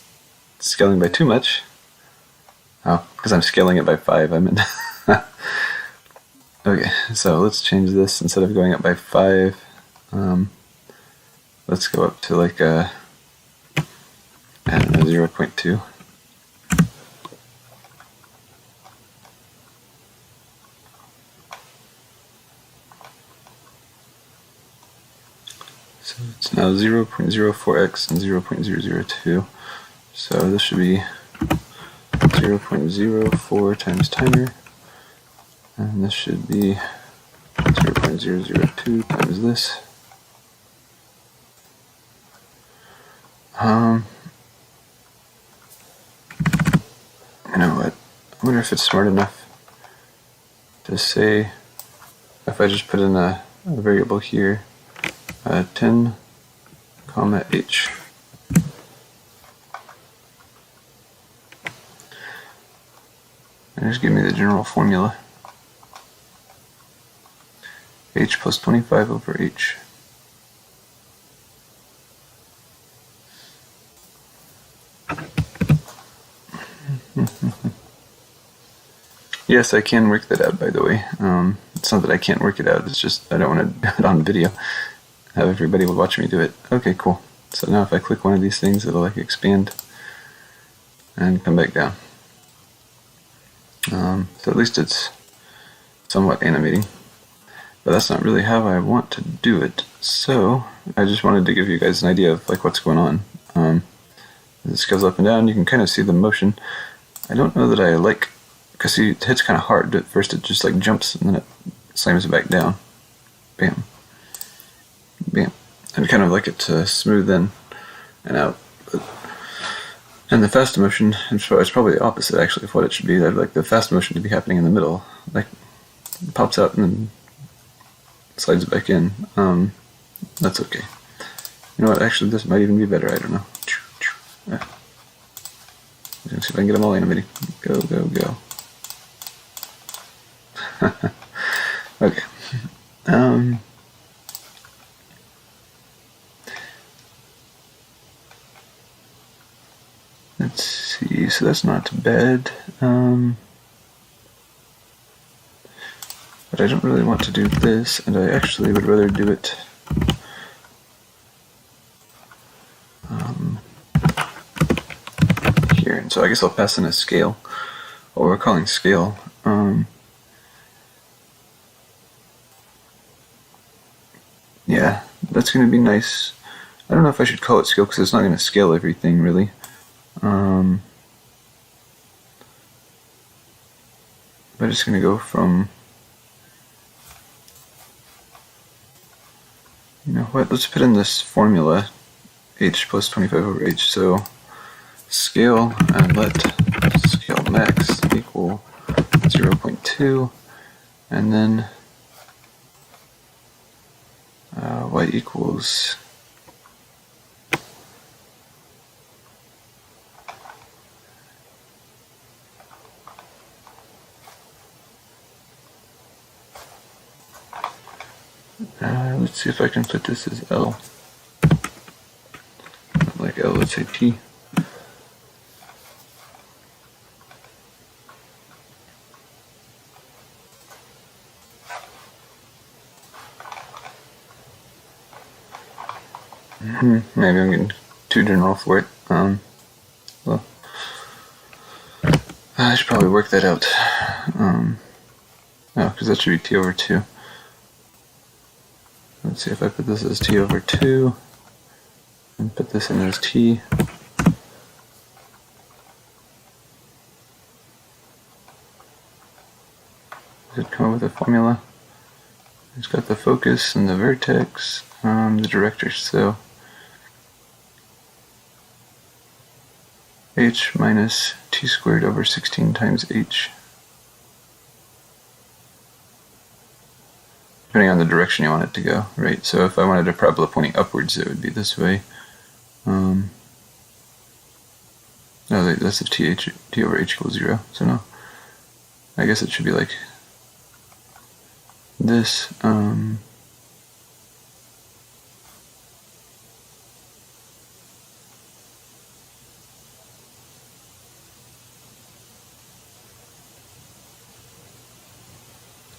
scaling by too much. Oh, because I'm scaling it by 5, I meant. Okay, so let's change this. Instead of going up by 5, let's go up to like I don't know, 0.2. So it's now 0.04x and 0.002. So this should be 0.04 times timer, and this should be 0.002 times this. You know what? I wonder if it's smart enough to say, if I just put in a variable here, 10, h. And just give me the general formula. H plus 25 over h. Yes, I can work that out, by the way. It's not that I can't work it out, it's just I don't want to do it on video. Have everybody watch me do it. Okay, cool. So now if I click one of these things, it'll like expand and come back down. So at least it's somewhat animating. But that's not really how I want to do it. So I just wanted to give you guys an idea of like what's going on. As it scales up and down, you can kind of see the motion. I don't know that I like, because see, it hits kind of hard. At first it just like jumps and then it slams it back down. Bam. Bam. I'd kind of like it to smooth in and out. And the fast motion, it's probably the opposite actually of what it should be. I'd like the fast motion to be happening in the middle. Like, it pops out and then slides back in. That's okay. You know what, actually this might even be better, I don't know. Yeah. Let's see if I can get them all animated. Go, go, go. Okay. Let's see, so that's not bad. But I don't really want to do this, and I actually would rather do it here. And so I guess I'll pass in a scale, what we're calling scale. Yeah, that's going to be nice. I don't know if I should call it scale because it's not going to scale everything really. But it's going to go from, you know what, let's put in this formula, h plus 25 over h. So scale, and let scale max equal 0.2, and then y equals let's see if I can put this as L. Not like L, let's say T. Maybe I'm getting too general for it. Well, I should probably work that out. No, because that should be T over 2. Let's see if I put this as T over 2 and put this in as T. Does it come up with a formula? It's got the focus and the vertex, the director, so h minus t squared over 16 times h. Depending on the direction you want it to go, right? So if I wanted a parabola pointing upwards, it would be this way. No, that's if t over h equals 0, so no. I guess it should be like this.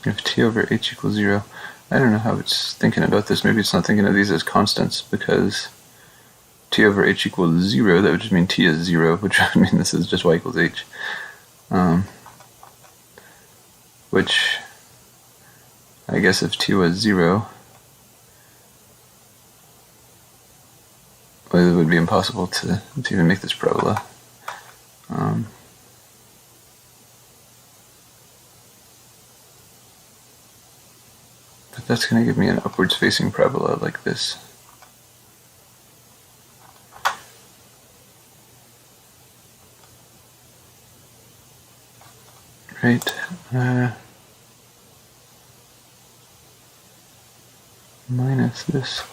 If t over h equals 0, I don't know how it's thinking about this. Maybe it's not thinking of these as constants, because t over h equals 0, that would just mean t is 0, which would mean this is just y equals h. Which, I guess if t was 0, well, it would be impossible to even make this parabola. But that's going to give me an upwards facing parabola like this. Right, minus this.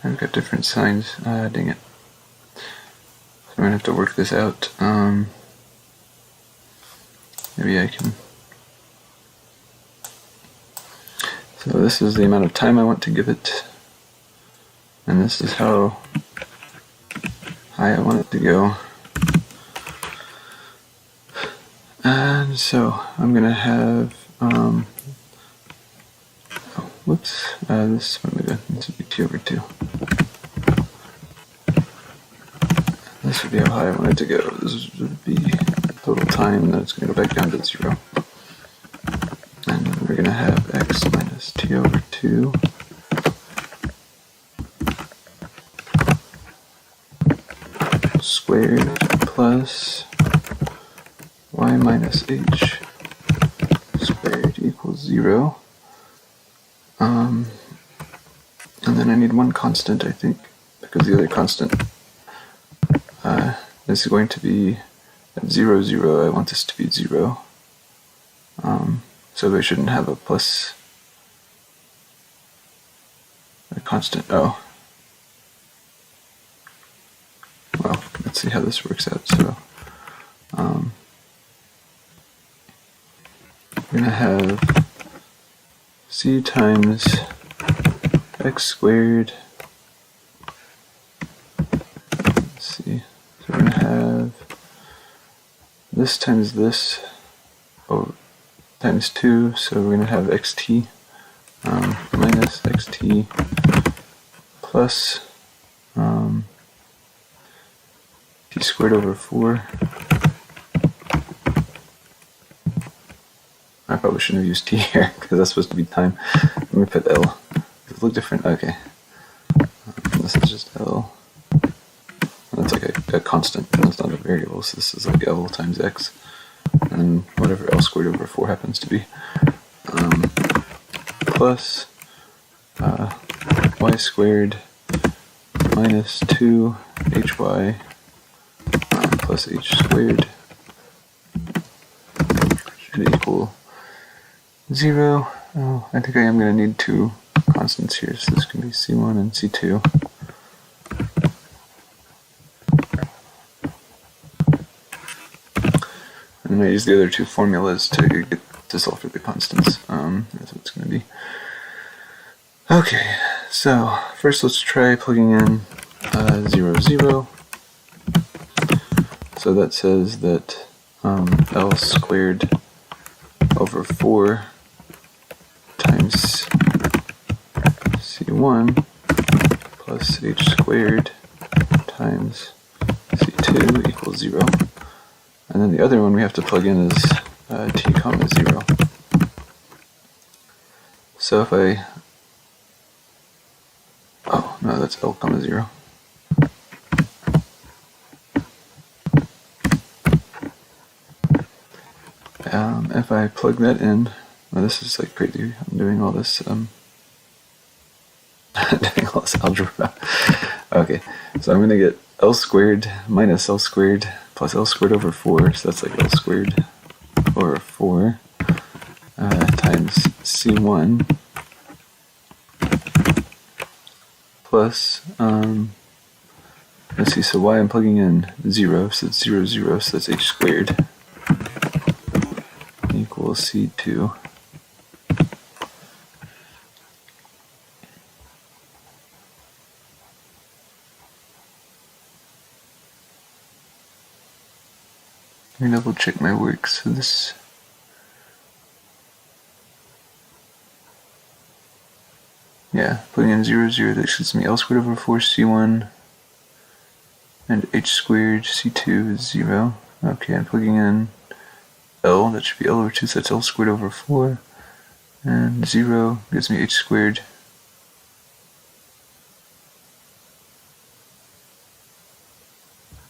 I've got different signs, dang it. So I'm going to have to work this out. Maybe I can. So this is the amount of time I want to give it, and this is how high I want it to go. And so I'm going to have, oh, whoops, this, what am I doing? This would be t over 2. This would be how high I want it to go. This would be total time, then it's going to go back down to 0. And then we're going to have x minus t over 2 squared plus y minus h squared equals 0. And then I need one constant, I think, because the other constant is going to be at 0, 0. I want this to be 0. So we shouldn't have a plus a constant O. Well, let's see how this works out. So we're going to have C times x squared. Let's see. So we're going to have this times this times 2. So we're going to have xt minus xt plus t squared over 4. I probably shouldn't have used t here because that's supposed to be time. Let me put L. Does it look different? Okay. This is just L. That's like a constant. That's not a variable, so this is like L times x. And then whatever L squared over 4 happens to be. Plus y squared minus 2 hy plus h squared should equal 0. Oh, I think I am going to need two constants here, so this can be C1 and C2. And I use the other two formulas to get to solve for the constants. That's what it's going to be. Okay, so first let's try plugging in 0, 0. So that says that L squared over 4 times C1 plus h squared times C2 equals 0. And then the other one we have to plug in is t comma 0. So if I... Oh, no, that's L comma 0. If I plug that in, well, this is like crazy. I'm doing all this, doing all this algebra. Okay, so I'm going to get L squared minus L squared plus L squared over 4. So that's like L squared over 4 times C1 plus, let's see, so y I'm plugging in 0, so it's 0, 0, so that's h squared equals C2. Let me double check my work. So this, yeah, putting in 0, 0, that gives me L squared over 4 C1 and h squared C2 is 0. Okay, I'm plugging in L, that should be L over 2, so that's L squared over 4, and 0 gives me h squared.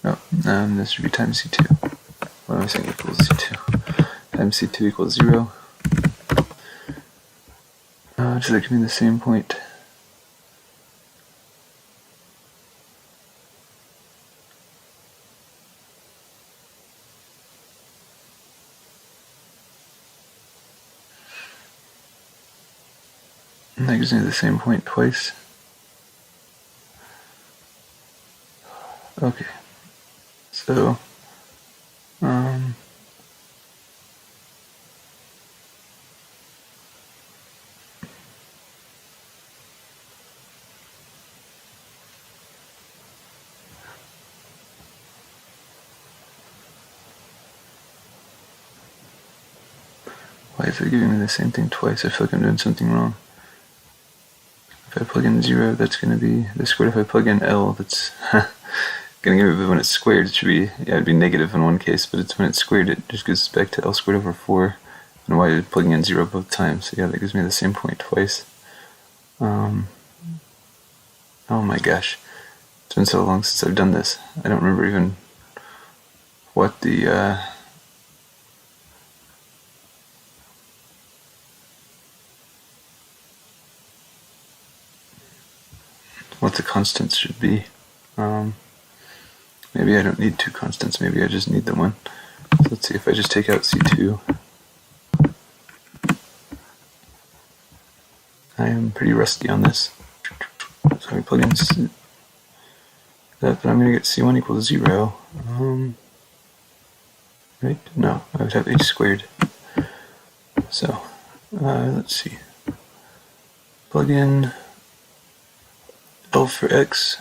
Oh, this should be times C2. What am I saying? Equals C2. Times C2 equals 0. Does that give me the same point? And that gives me the same point twice. Okay. So, why is it giving me the same thing twice? I feel like I'm doing something wrong. If I plug in 0, that's going to be the squared. If I plug in L, that's going to give me, when it's squared, it should be, yeah, it'd be negative in one case, but it's when it's squared, it just goes back to L squared over 4, and y is plugging in 0 both times. So yeah, that gives me the same point twice. Oh my gosh. It's been so long since I've done this. I don't remember even what the, what the constants should be. Maybe I don't need two constants, maybe I just need the one. So let's see, if I just take out C2, I am pretty rusty on this. So we plug in that, but I'm going to get C1 equals 0. Right? No, I would have h squared. So, let's see. Plug in L for x.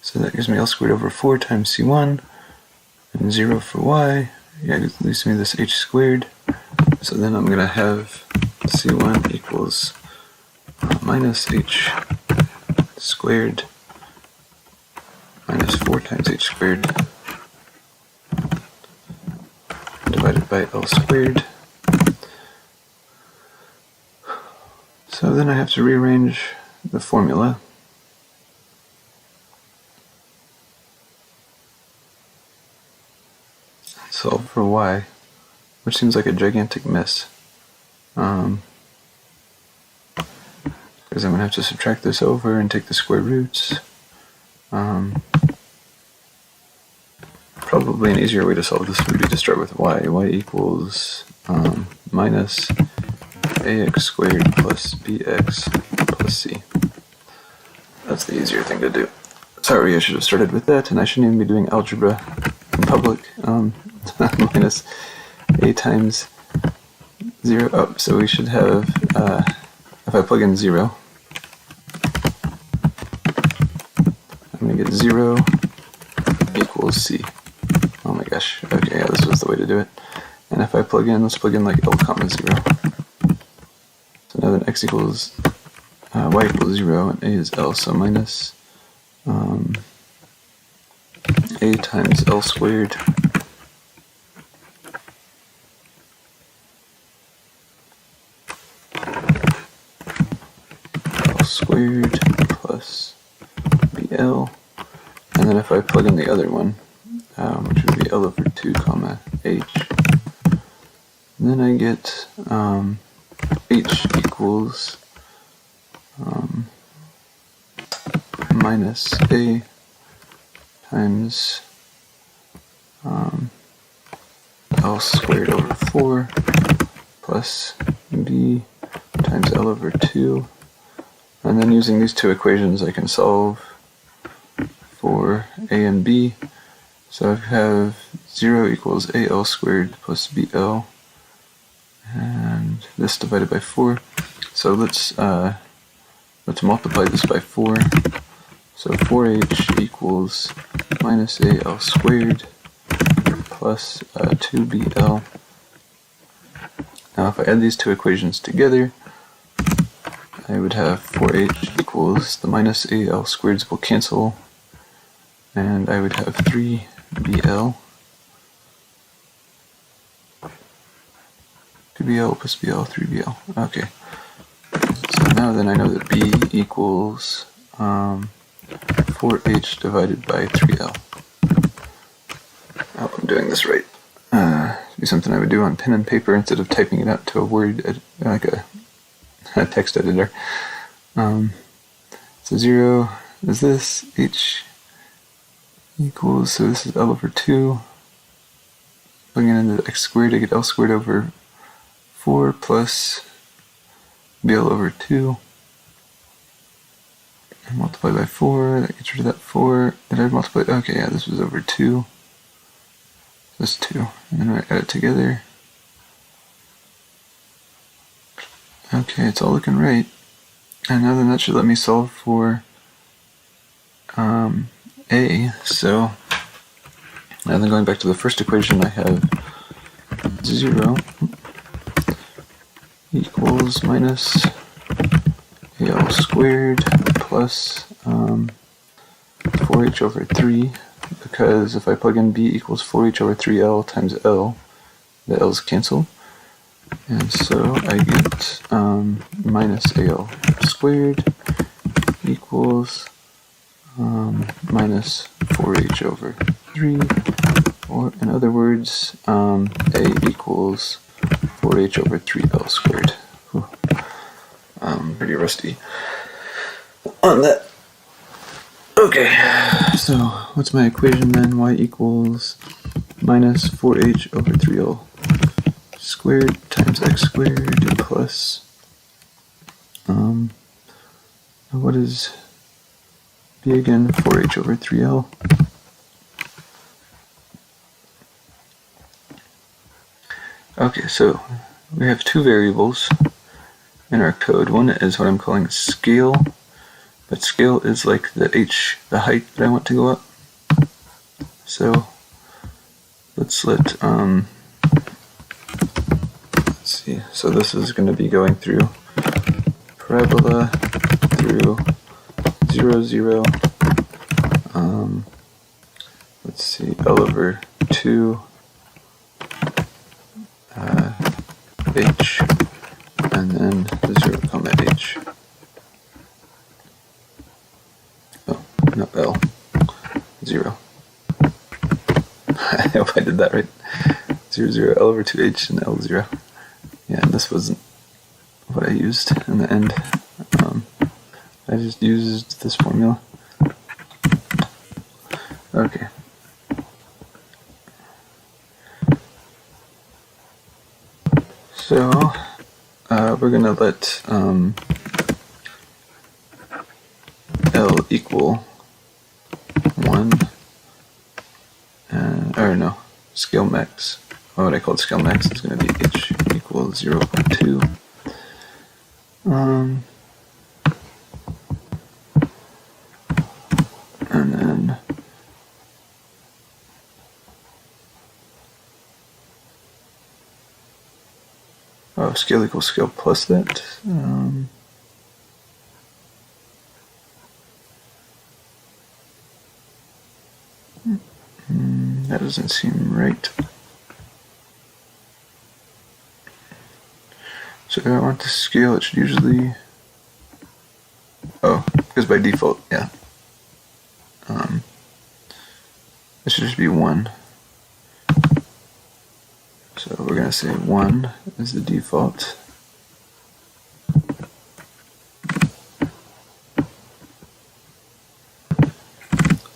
So that gives me L squared over 4 times C1, and 0 for y. Yeah, it leaves me this h squared. So then I'm going to have C1 equals minus h squared minus 4 times h squared divided by L squared. So then I have to rearrange the formula. Solve for y, which seems like a gigantic mess. Because I'm going to have to subtract this over and take the square roots. Probably an easier way to solve this would be to start with y. Y equals minus ax squared plus bx plus c. That's the easier thing to do. Sorry, I should have started with that, and I shouldn't even be doing algebra in public. Minus a times 0. Oh, so we should have, if I plug in 0, I'm going to get 0 equals c. Oh my gosh, okay, yeah, this was the way to do it. And if I plug in, let's plug in like L comma 0. So now then x equals, y equals 0, and a is L, so minus a times L squared squared plus BL, and then if I plug in the other one, which would be L over 2 comma H, then I get H equals minus A times L squared over 4 plus B times L over 2. And then using these two equations I can solve for a and b. So I have 0 equals AL squared plus BL, and this divided by 4. So let's multiply this by 4. So 4h equals minus AL squared plus 2BL. Now if I add these two equations together, I would have 4h equals the minus AL squareds will cancel, and I would have 3BL. 2BL plus BL, 3BL. Okay. So now then I know that B equals 4h divided by 3L. I hope I'm doing this right. It'd be something I would do on pen and paper instead of typing it out to a Word, like a text editor. So 0 is this, h equals, so this is L over 2. Plugging into x squared, I get L squared over 4 plus BL over 2. And multiply by 4, that gets rid of that 4. Did I multiply? Okay, yeah, this was over 2. This 2. And then I add it together. Okay, it's all looking right. And now then that should let me solve for A. So now then going back to the first equation, I have 0 equals minus AL squared plus 4h over 3, because if I plug in B equals 4h over 3L times L, the L's cancel. And so I get minus AL squared equals minus 4h over 3, or in other words, A equals 4h over 3L squared. Pretty rusty on that. Okay, so what's my equation then? Y equals minus 4h over 3L squared times x squared plus What is b again? 4h over 3l. Okay, so we have two variables in our code. One is what I'm calling scale, but scale is like the height that I want to go up. So let's let's see. So this is going to be going through parabola through 0, 0. Let's see, L over 2 h, and then 0 comma h. Oh, no, L. 0. I hope I did that right. 0, 0, L over 2h, and L 0. Yeah, this wasn't what I used in the end. I just used this formula. Okay. So, we're going to let L equal 1, or no, scale max. What I called scale max is going to be h equals 0.2. And then scale equals scale plus that. That doesn't seem right. So if I want to scale, it should usually... Oh, because by default, yeah. It should just be 1. So we're going to say 1 is the default.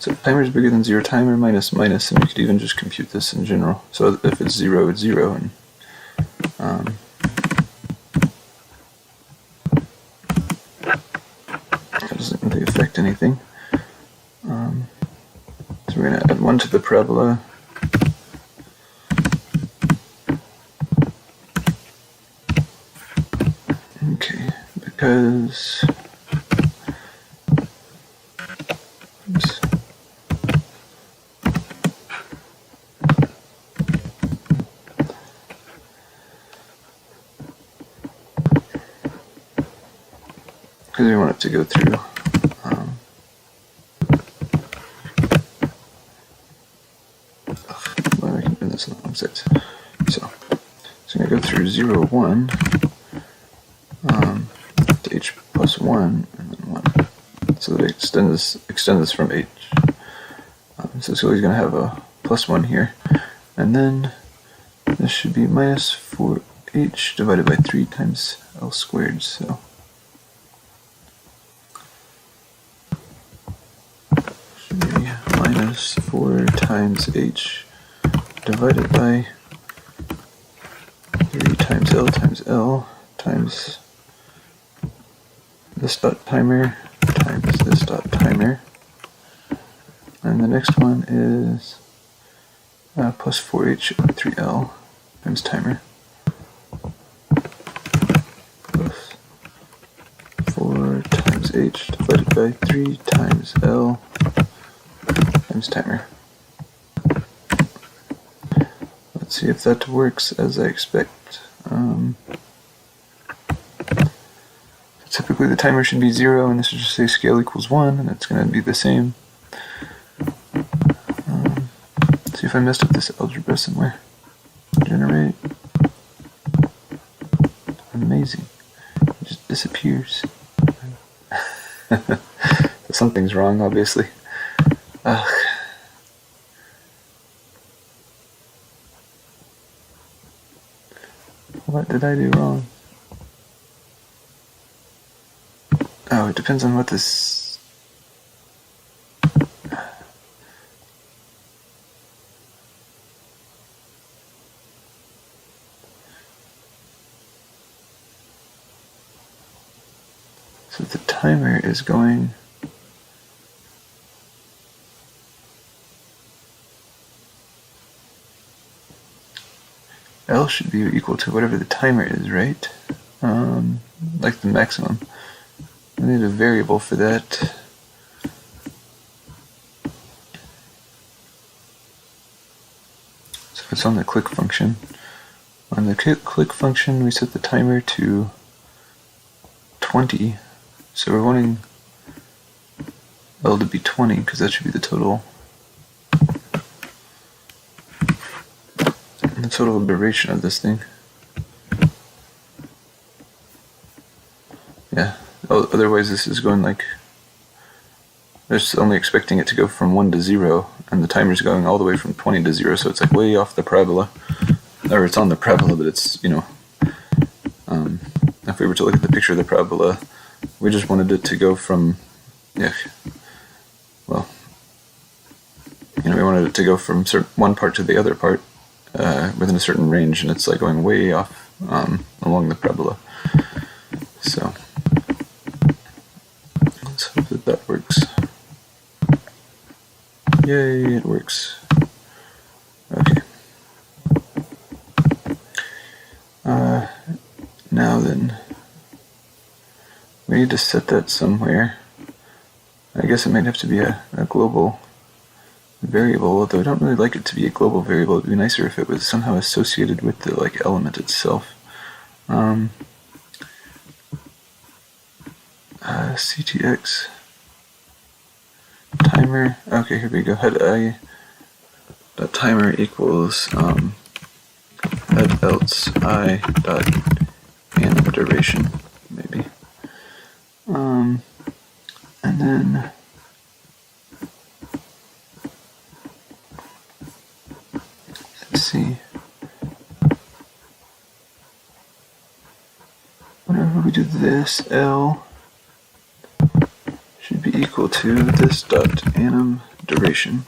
So if timer is bigger than 0, timer minus minus, and we could even just compute this in general. So if it's 0, it's 0, and that doesn't really affect anything. So we're going to add 1 to the parabola. Okay, because... Oops. Because we want it to go through why am I keeping this on the wrong side? So it's going to go through 0, 1 to h plus 1 and then 1. So they extend this from h. So it's always going to have a plus 1 here. And then this should be minus 4h divided by 3 times L squared. So should be minus 4 times h divided by 3 times L times this dot timer times this dot timer. And the next one is plus 4h over 3L times timer. Plus 4 times h divided by 3 times L times timer. Let's see if that works as I expect. Typically the timer should be 0, and this should just say scale equals 1, and it's going to be the same. See if I messed up this algebra somewhere. Generate. Amazing. It just disappears. Something's wrong, obviously. Ugh. What did I do wrong? Oh, it depends on what this... So the timer is going L should be equal to whatever the timer is, right? Like the maximum. I need a variable for that. So it's on the click function. On the click function, we set the timer to 20. So we're wanting L to be 20 because that should be the total duration of this thing. Yeah, otherwise this is going like, it's only expecting it to go from 1 to 0, and the timer's going all the way from 20 to 0, so it's like way off the parabola. Or it's on the parabola, but it's, you know, if we were to look at the picture of the parabola, we just wanted it to go from, we wanted it to go from one part to the other part within a certain range, and it's like going way off along the parabola. So let's hope that that works. Yay, it works. Okay. Now then, we need to set that somewhere. I guess it might have to be a global variable, although I don't really like it to be a global variable. It'd be nicer if it was somehow associated with the element itself. CTX timer. Okay, here we go. HUD I dot timer equals HUD else I dot anim duration, maybe. And then let's see. Whenever we do this, L should be equal to this dot anim duration.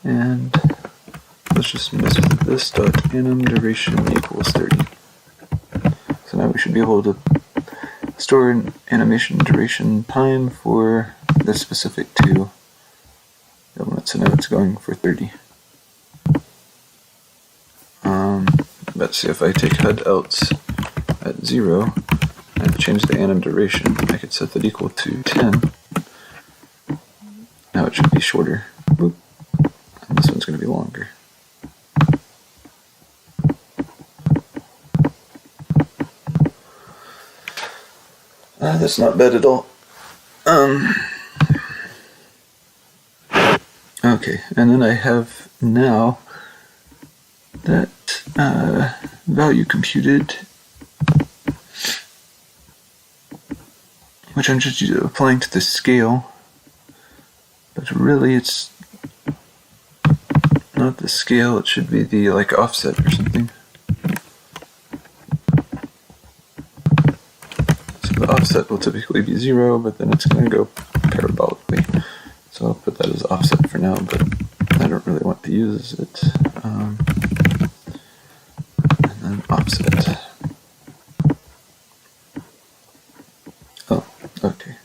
And let's just mess with this dot anim duration equals 30. So now we should be able to store an animation duration time for this specific two elements. So now it's going for 30. Let's see, if I take HUD else at 0 and change the anim duration, I could set that equal to 10. Now it should be shorter. Boop. And this one's going to be longer. That's not bad at all. Okay, and then I have now that value computed, which I'm just applying to the scale, but really it's not the scale, it should be the offset or something. So the offset will typically be 0, but then it's going to go parabolically. So I'll put that as offset for now, but I don't really want to use it. And then offset. Oh, okay.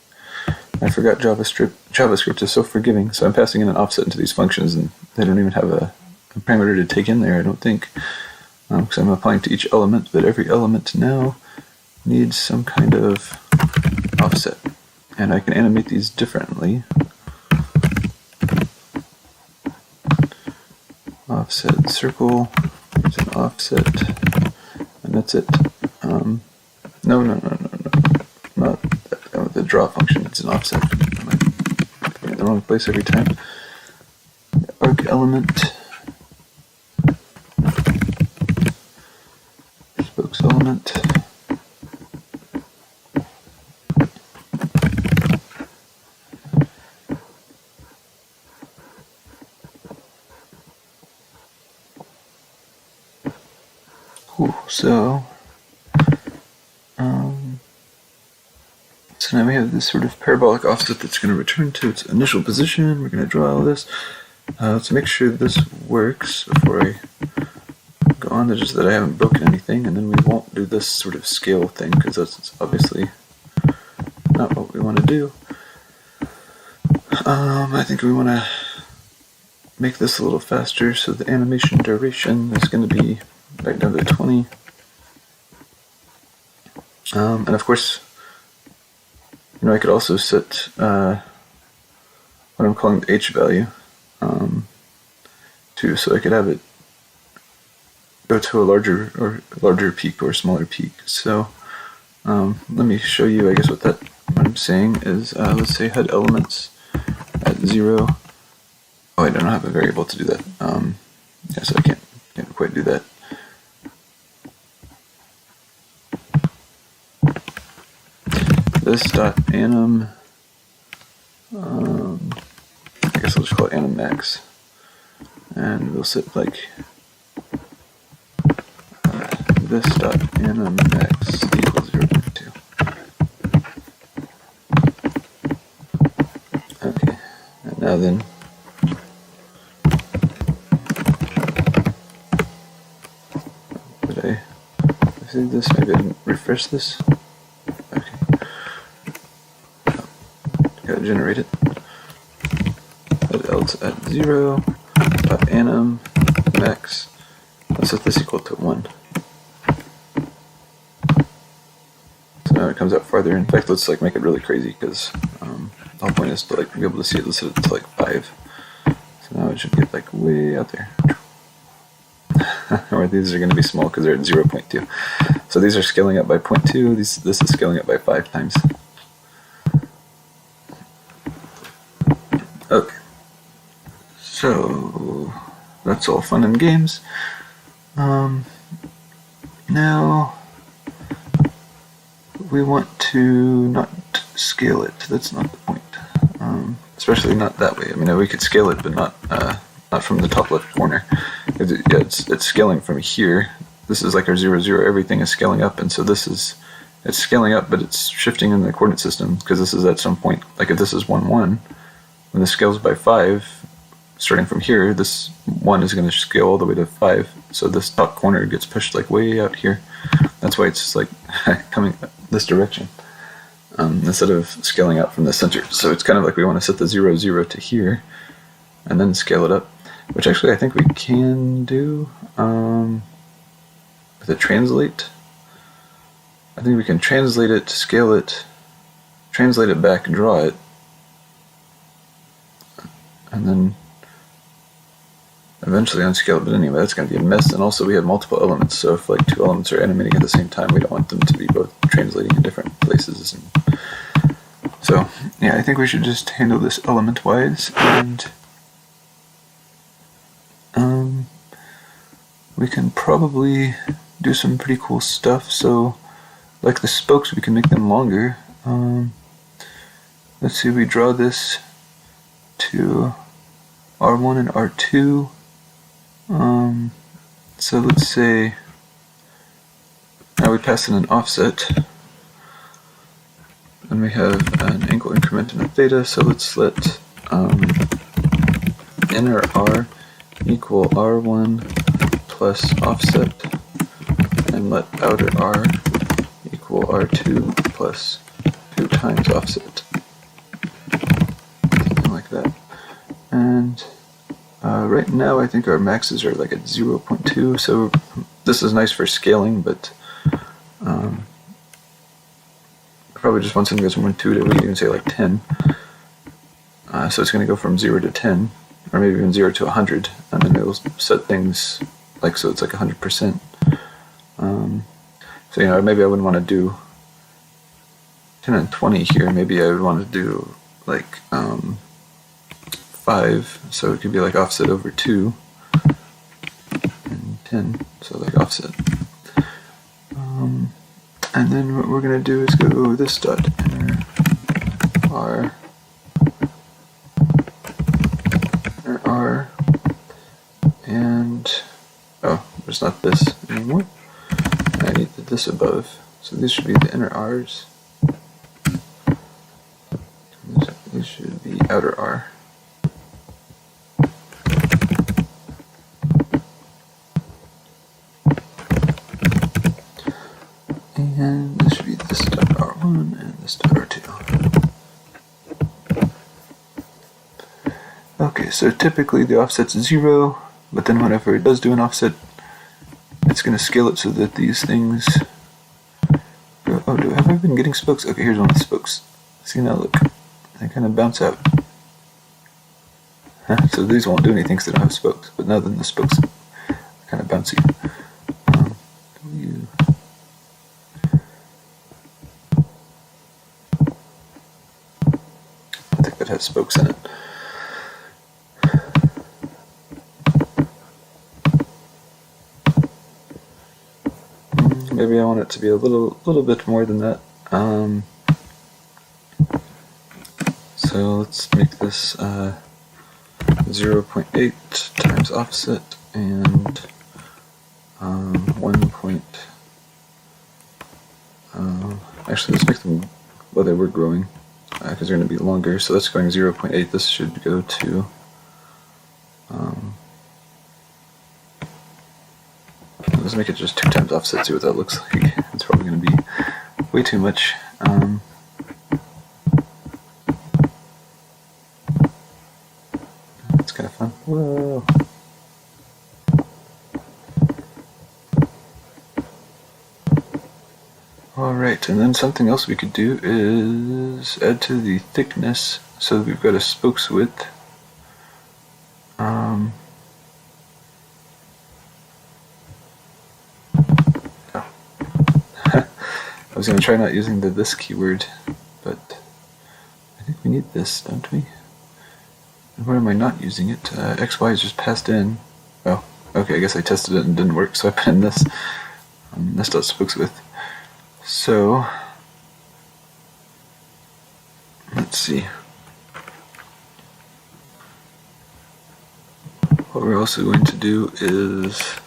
I forgot JavaScript is so forgiving, so I'm passing in an offset into these functions, and they don't even have a parameter to take in there, I don't think, because I'm applying to each element, but every element now needs some kind of offset, and I can animate these differently. Offset circle, there's an offset, and that's it. No, not that, the draw function, it's an offset. Am I putting it in the wrong place every time? The arc element, spokes element, cool. So now we have this sort of parabolic offset that's going to return to its initial position. We're going to draw all this. Let's make sure this works before I go on, it's just that I haven't broken anything, and then we won't do this sort of scale thing, because that's obviously not what we want to do. I think we want to make this a little faster, so the animation duration is going to be right down to 20. And of course, I could also set what I'm calling the H value too, so I could have it go to a larger peak or a smaller peak. So let me show you, I guess, what I'm saying is, let's say HUD elements at 0. Oh, I don't have a variable to do that. Yeah, so I can't quite do that. This dot anim, I guess I'll just call it anim max, and we'll set like this dot anim max equals 0.2. Okay, and now then, did I save this? Maybe I didn't refresh this. Gotta generate it. But else at 0 dot anim max. Let's set this equal to 1. So now it comes out farther. In fact, let's make it really crazy, because the whole point is to be able to see it. Let's set it to 5. So now it should get way out there. Or these are going to be small because they're at 0.2. So these are scaling up by 0.2. This is scaling up by 5 times. Okay, so that's all fun and games. Now we want to not scale it. That's not the point, especially not that way. I mean, we could scale it, but not from the top left corner. It's scaling from here. This is like our 0, 0. Everything is scaling up, and so it's scaling up, but it's shifting in the coordinate system, because this is at some point. Like if this is 1, 1. When this scales by 5, starting from here, this 1 is going to scale all the way to 5. So this top corner gets pushed way out here. That's why it's just coming this direction instead of scaling out from the center. So it's kind of like we want to set the 0, 0 to here and then scale it up, which actually I think we can do with a translate. I think we can translate it, scale it, translate it back, draw it, and then eventually unscale it. But anyway, that's going to be a mess. And also we have multiple elements, so if 2 elements are animating at the same time, we don't want them to be both translating in different places. And so yeah, I think we should just handle this element-wise, and we can probably do some pretty cool stuff. So like the spokes, we can make them longer. Let's see, we draw this to R1 and R2. So let's say now we pass in an offset, and we have an angle increment and a theta. So let's let inner R equal R1 plus offset, and let outer R equal R2 plus 2 times offset. Something like that. And right now I think our maxes are at 0.2, so this is nice for scaling, but probably just want something that's more intuitive. We can even say 10. So it's going to go from 0 to 10, or maybe even 0 to 100, and then it'll set things so it's 100%. So maybe I wouldn't want to do 10 and 20 here. Maybe I would want to do 5, so it could be offset over 2, and 10, so offset. And then what we're going to do is go this dot inner R, and there's not this anymore. I need this above, so these should be the inner R's. These should be outer R. And this should be this dot R1 and this dot R2. Okay, so typically the offset's 0, but then whenever it does do an offset, it's going to scale it so that these things... Oh, have I been getting spokes? Okay, here's one of the spokes. See, now look. They kind of bounce out. So these won't do anything because they don't have spokes, but now then the spokes are kind of bouncy. I think that has spokes in it. Maybe I want it to be a little bit more than that. So let's make this 0.8 times offset and 1 point. Actually, let's make them well, they were growing because they're going to be longer. So that's going 0.8. This should go to let's make it just 2 times offset, see what that looks like. It's probably going to be way too much. It's kind of fun. Whoa. Alright, and then something else we could do is add to the thickness so that we've got a spokes width. I was going to try not using the this keyword, but I think we need this, don't we? And where am I not using it? XY is just passed in. Oh, okay, I guess I tested it and it didn't work, so I put in this. This dot spokes width. So, let's see. What we're also going to do is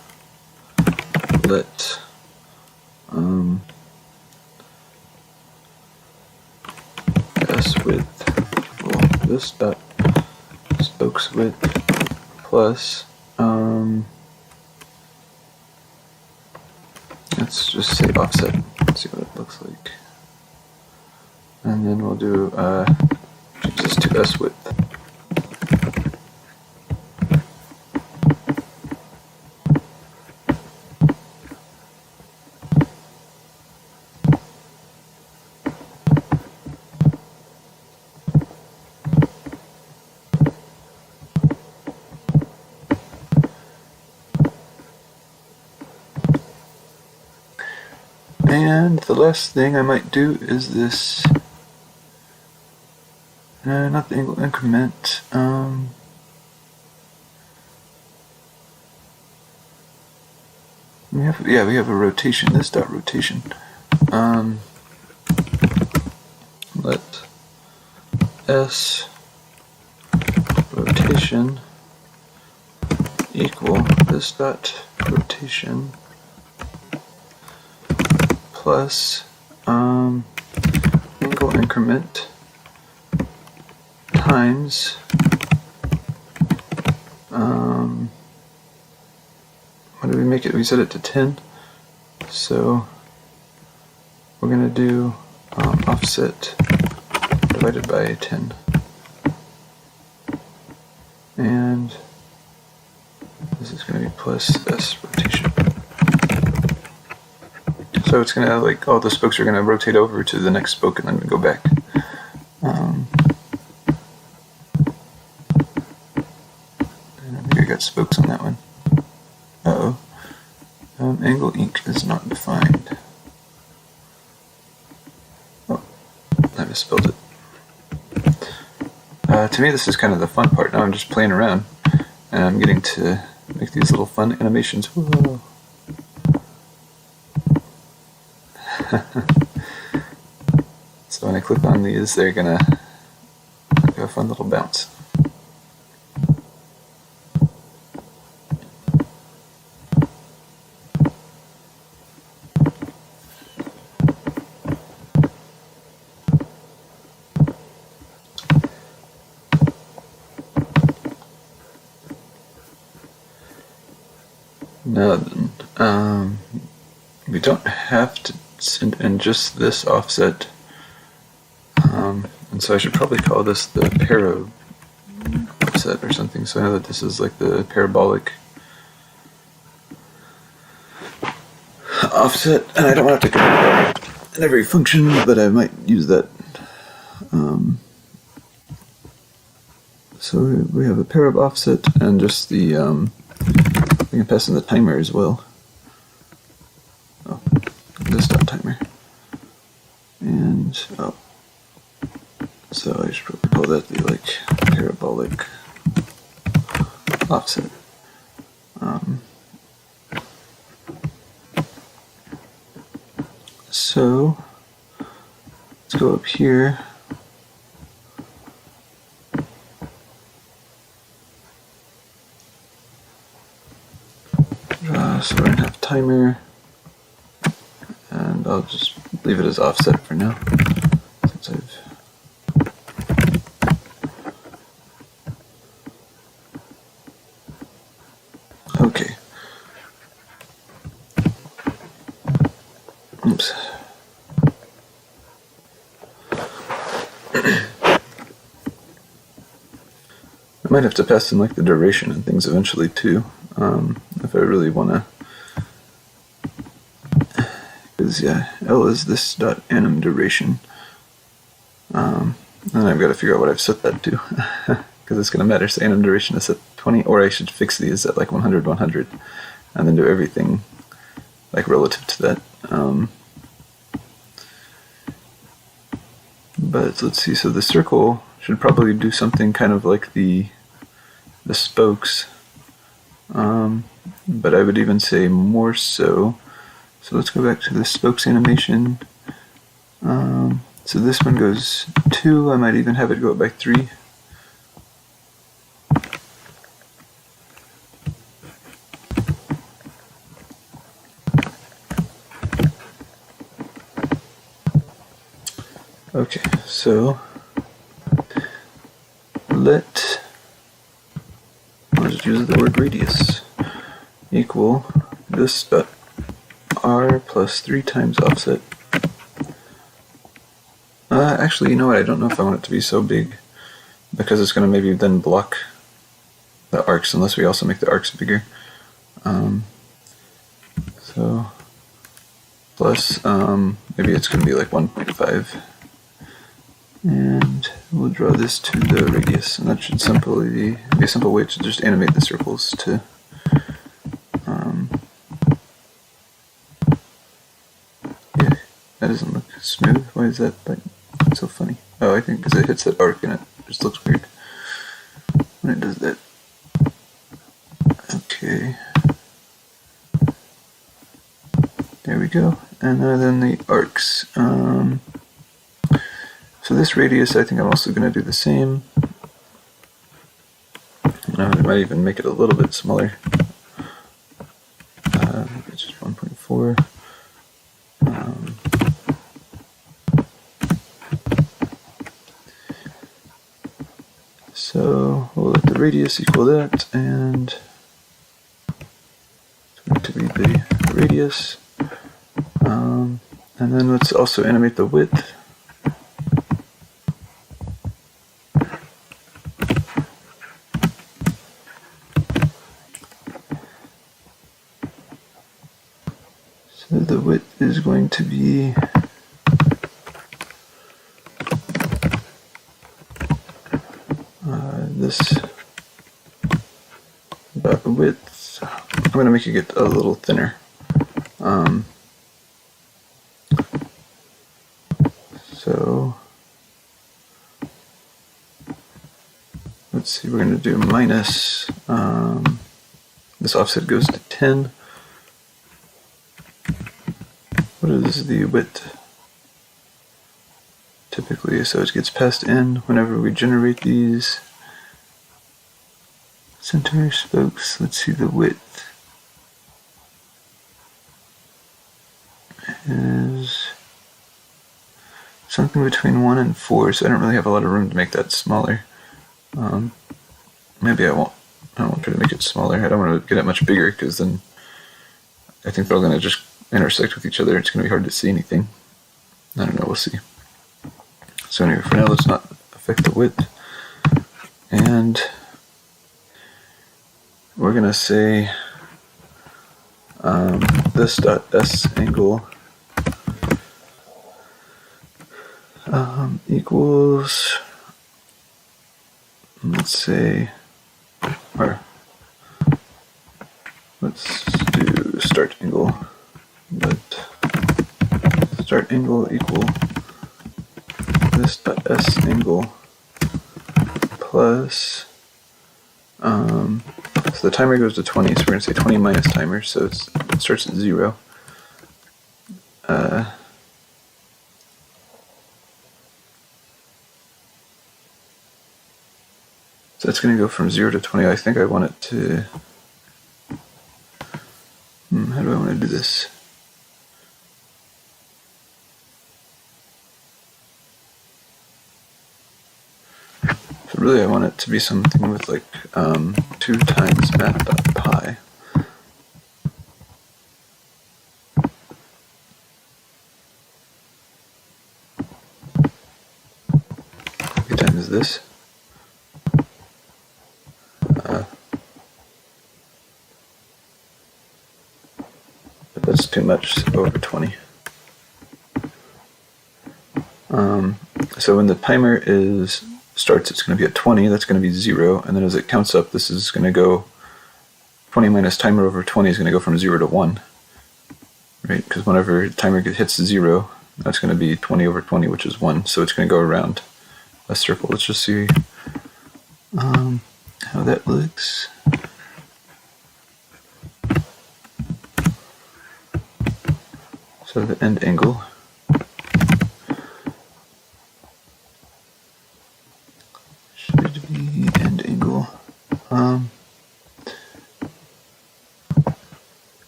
let S width, well, this dot spokes width plus, let's just say offset, see what it looks like. And then we'll do, change this to S width. And the last thing I might do is this, not the angle increment, we have a rotation, this dot rotation. Let S rotation equal this dot rotation plus angle increment times what did we make it? We set it to 10. So we're going to do offset divided by 10. And this is going to be plus S rotation. So it's going to, like, all the spokes are going to rotate over to the next spoke and then go back. And I think I got spokes on that one. Uh-oh. Angle inc is not defined. Oh, I misspelled it. To me, this is kind of the fun part. Now I'm just playing around, and I'm getting to make these little fun animations. Whoa. So when I click on these, they're gonna do a fun little bounce. Now then, we don't have to send in just this offset. And so I should probably call this the para offset or something, so I know that this is like the parabolic offset, and I don't want to have to commit that in every function, but I might use that. So we have a parab offset and just the, we can pass in the timer as well. Oh, this dot timer. And, oh, so I should probably call that the, like, parabolic offset. So let's go up here. So we're going to have timer, and I'll just leave it as offset for now, since okay. Oops. I might have to pass in like the duration and things eventually too, if I really want to. Because yeah, L is this dot anim duration, and I've got to figure out what I've set that to, because it's going to matter. So anim duration is set 20, or I should fix these at like 100, 100, and then do everything like relative to that. But let's see. So the circle should probably do something kind of like the spokes, but I would even say more so. So let's go back to the spokes animation. So this one goes 2, I might even have it go up by 3. Okay, so I'll just use the word radius equal this dot r plus 3 times offset. Actually, you know what, I don't know if I want it to be so big, because it's going to maybe then block the arcs, unless we also make the arcs bigger. So plus, maybe it's going to be like 1.5. And we'll draw this to the radius, and that should simply be a simple way to just animate the circles to yeah, that doesn't look smooth. Why is that so funny? Oh, I think because it hits that arc and it just looks weird when it does that. Okay. There we go. And then the arcs. So this radius, I think I'm also going to do the same. I might even make it a little bit smaller. It's just 1.4. So we'll let the radius equal that, and it's going to be the radius. And then let's also animate the width. So the width is going to be this about the width. I'm going to make it get a little thinner. So let's see, we're going to do minus, this offset goes to 10. What is the width typically? So it gets passed in whenever we generate these center spokes. Let's see, the width is something between 1 and 4, so I don't really have a lot of room to make that smaller. Maybe I won't try to make it smaller. I don't want to get it much bigger, because then I think they're going to just intersect with each other, it's going to be hard to see anything. I don't know, we'll see. So anyway, for now, let's not affect the width. And we're going to say this dot S angle equals, let's say, or let's do start angle. Let start angle equal this dot S angle plus, so the timer goes to 20, so we're going to say 20 minus timer, so it starts at 0. So it's going to go from 0 to 20. I think I want it to, how do I want to do this? So really I want it to be something with like 2 times math.pi. Times this. But that's too much, over 20. So when the timer starts, it's going to be at 20, that's going to be 0, and then as it counts up, this is going to go 20 minus timer over 20 is going to go from 0 to 1, right? Because whenever the timer hits 0, that's going to be 20 over 20, which is 1, so it's going to go around a circle. Let's just see how that looks. So the end angle should be end angle, and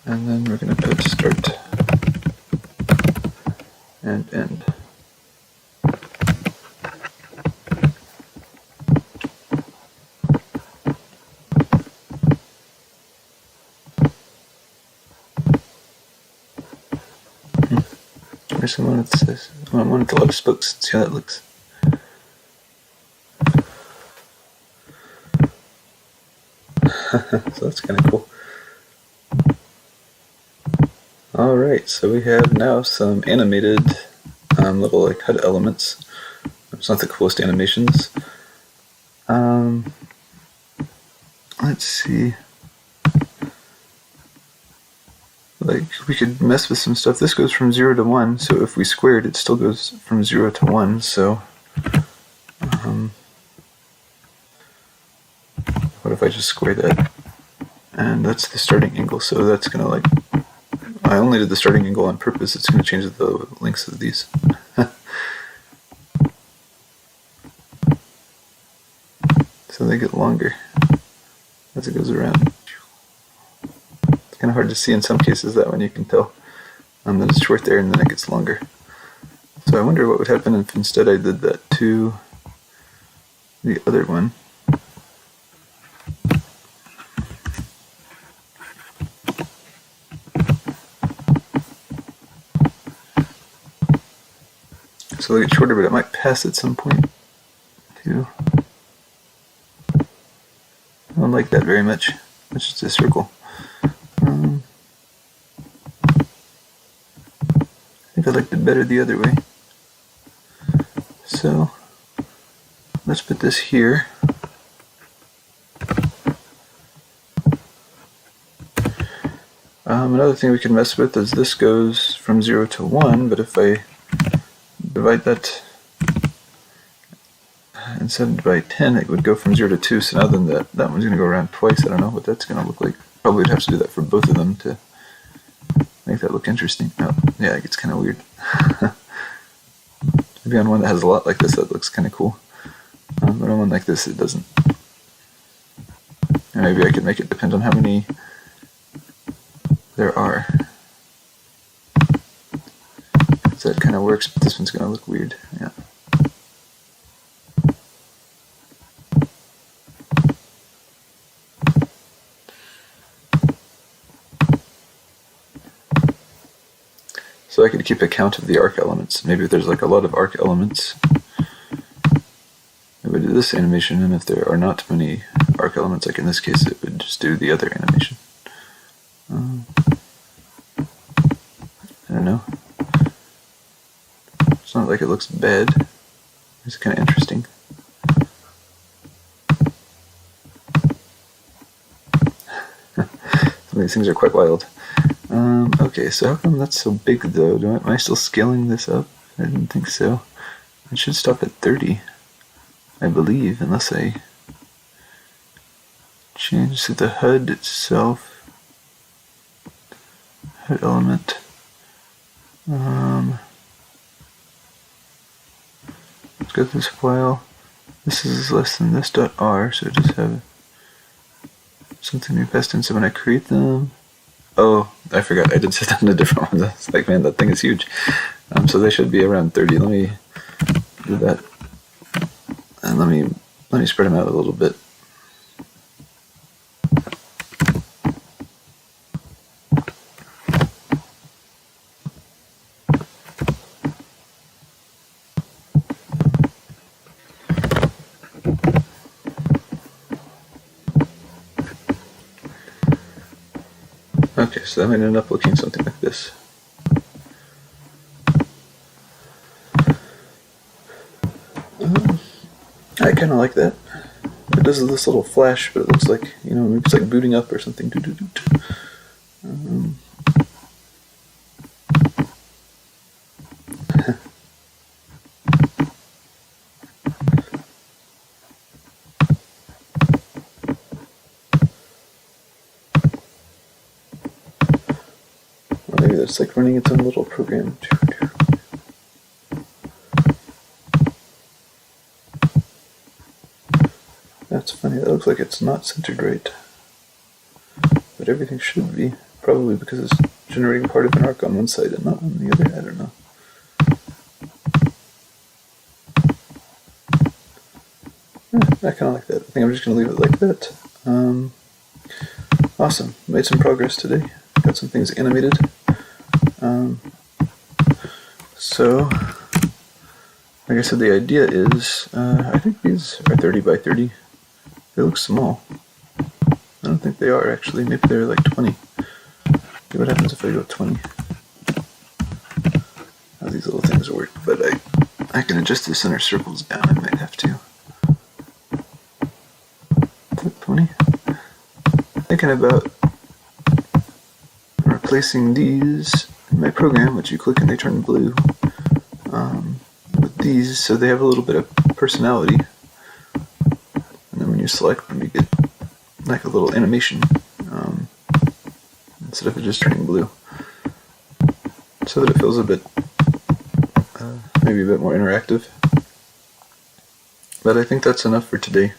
then we're going to put start and end. Here's one that says, I wanted to love spokes. See how that looks. So that's kind of cool. Alright, so we have now some animated little like HUD elements. It's not the coolest animations. Let's see. Like, we could mess with some stuff. This goes from 0 to 1, so if we square it, it still goes from 0 to 1, so what if I just square that? And that's the starting angle, so that's going to like, I only did the starting angle on purpose, it's going to change the lengths of these. So they get longer as it goes around. It's kind of hard to see in some cases, that one you can tell that it's short there and then it gets longer. So I wonder what would happen if instead I did that to the other one. So it'll get shorter, but it might pass at some point too. I don't like that very much. It's just a circle. I think I liked it better the other way. So let's put this here. Another thing we can mess with is this goes from 0 to 1, but if I divide that, instead by 10, it would go from 0 to 2, so now then that one's going to go around twice. I don't know what that's going to look like. Probably would have to do that for both of them to make that look interesting. Oh, yeah, it gets kind of weird. Maybe on one that has a lot like this, that looks kind of cool. But on one like this, it doesn't. And maybe I could make it depend on how many there are. So that kind of works, but this one's going to look weird. Yeah. I could keep a count of the arc elements. Maybe if there's like a lot of arc elements, it would do this animation, and if there are not many arc elements, like in this case, it would just do the other animation. I don't know. It's not like it looks bad. It's kind of interesting. Some of these things are quite wild. Okay, so how come that's so big though? Am I still scaling this up? I didn't think so. It should stop at 30, I believe, unless I change to the HUD itself. HUD element. Let's go to this file. This is less than this .r, so just have something we passed in. So when I create them, oh, I forgot. I did set down a different one. That's like, man, that thing is huge. So they should be around 30. Let me do that, and let me spread them out a little bit. Okay, so that might end up looking something like this. I kind of like that. It does this little flash, but it looks like, you know, maybe it's like booting up or something. Maybe it's like running its own little program. That's funny, that looks like it's not centered right. But everything should be, probably because it's generating part of an arc on one side and not on the other, I don't know. I kind of like that. I think I'm just going to leave it like that. Awesome, made some progress today. Got some things animated. So, like I said, the idea is, I think these are 30 by 30. They look small. I don't think they are actually. Maybe they're like 20. See what happens if I go 20. How these little things work, but I can adjust the center circles down. I might have to. 20. Thinking about replacing these in my program, which you click and they turn blue, with these, so they have a little bit of personality. And then when you select them, you get like a little animation instead of it just turning blue, so that it feels a bit, maybe a bit more interactive. But I think that's enough for today.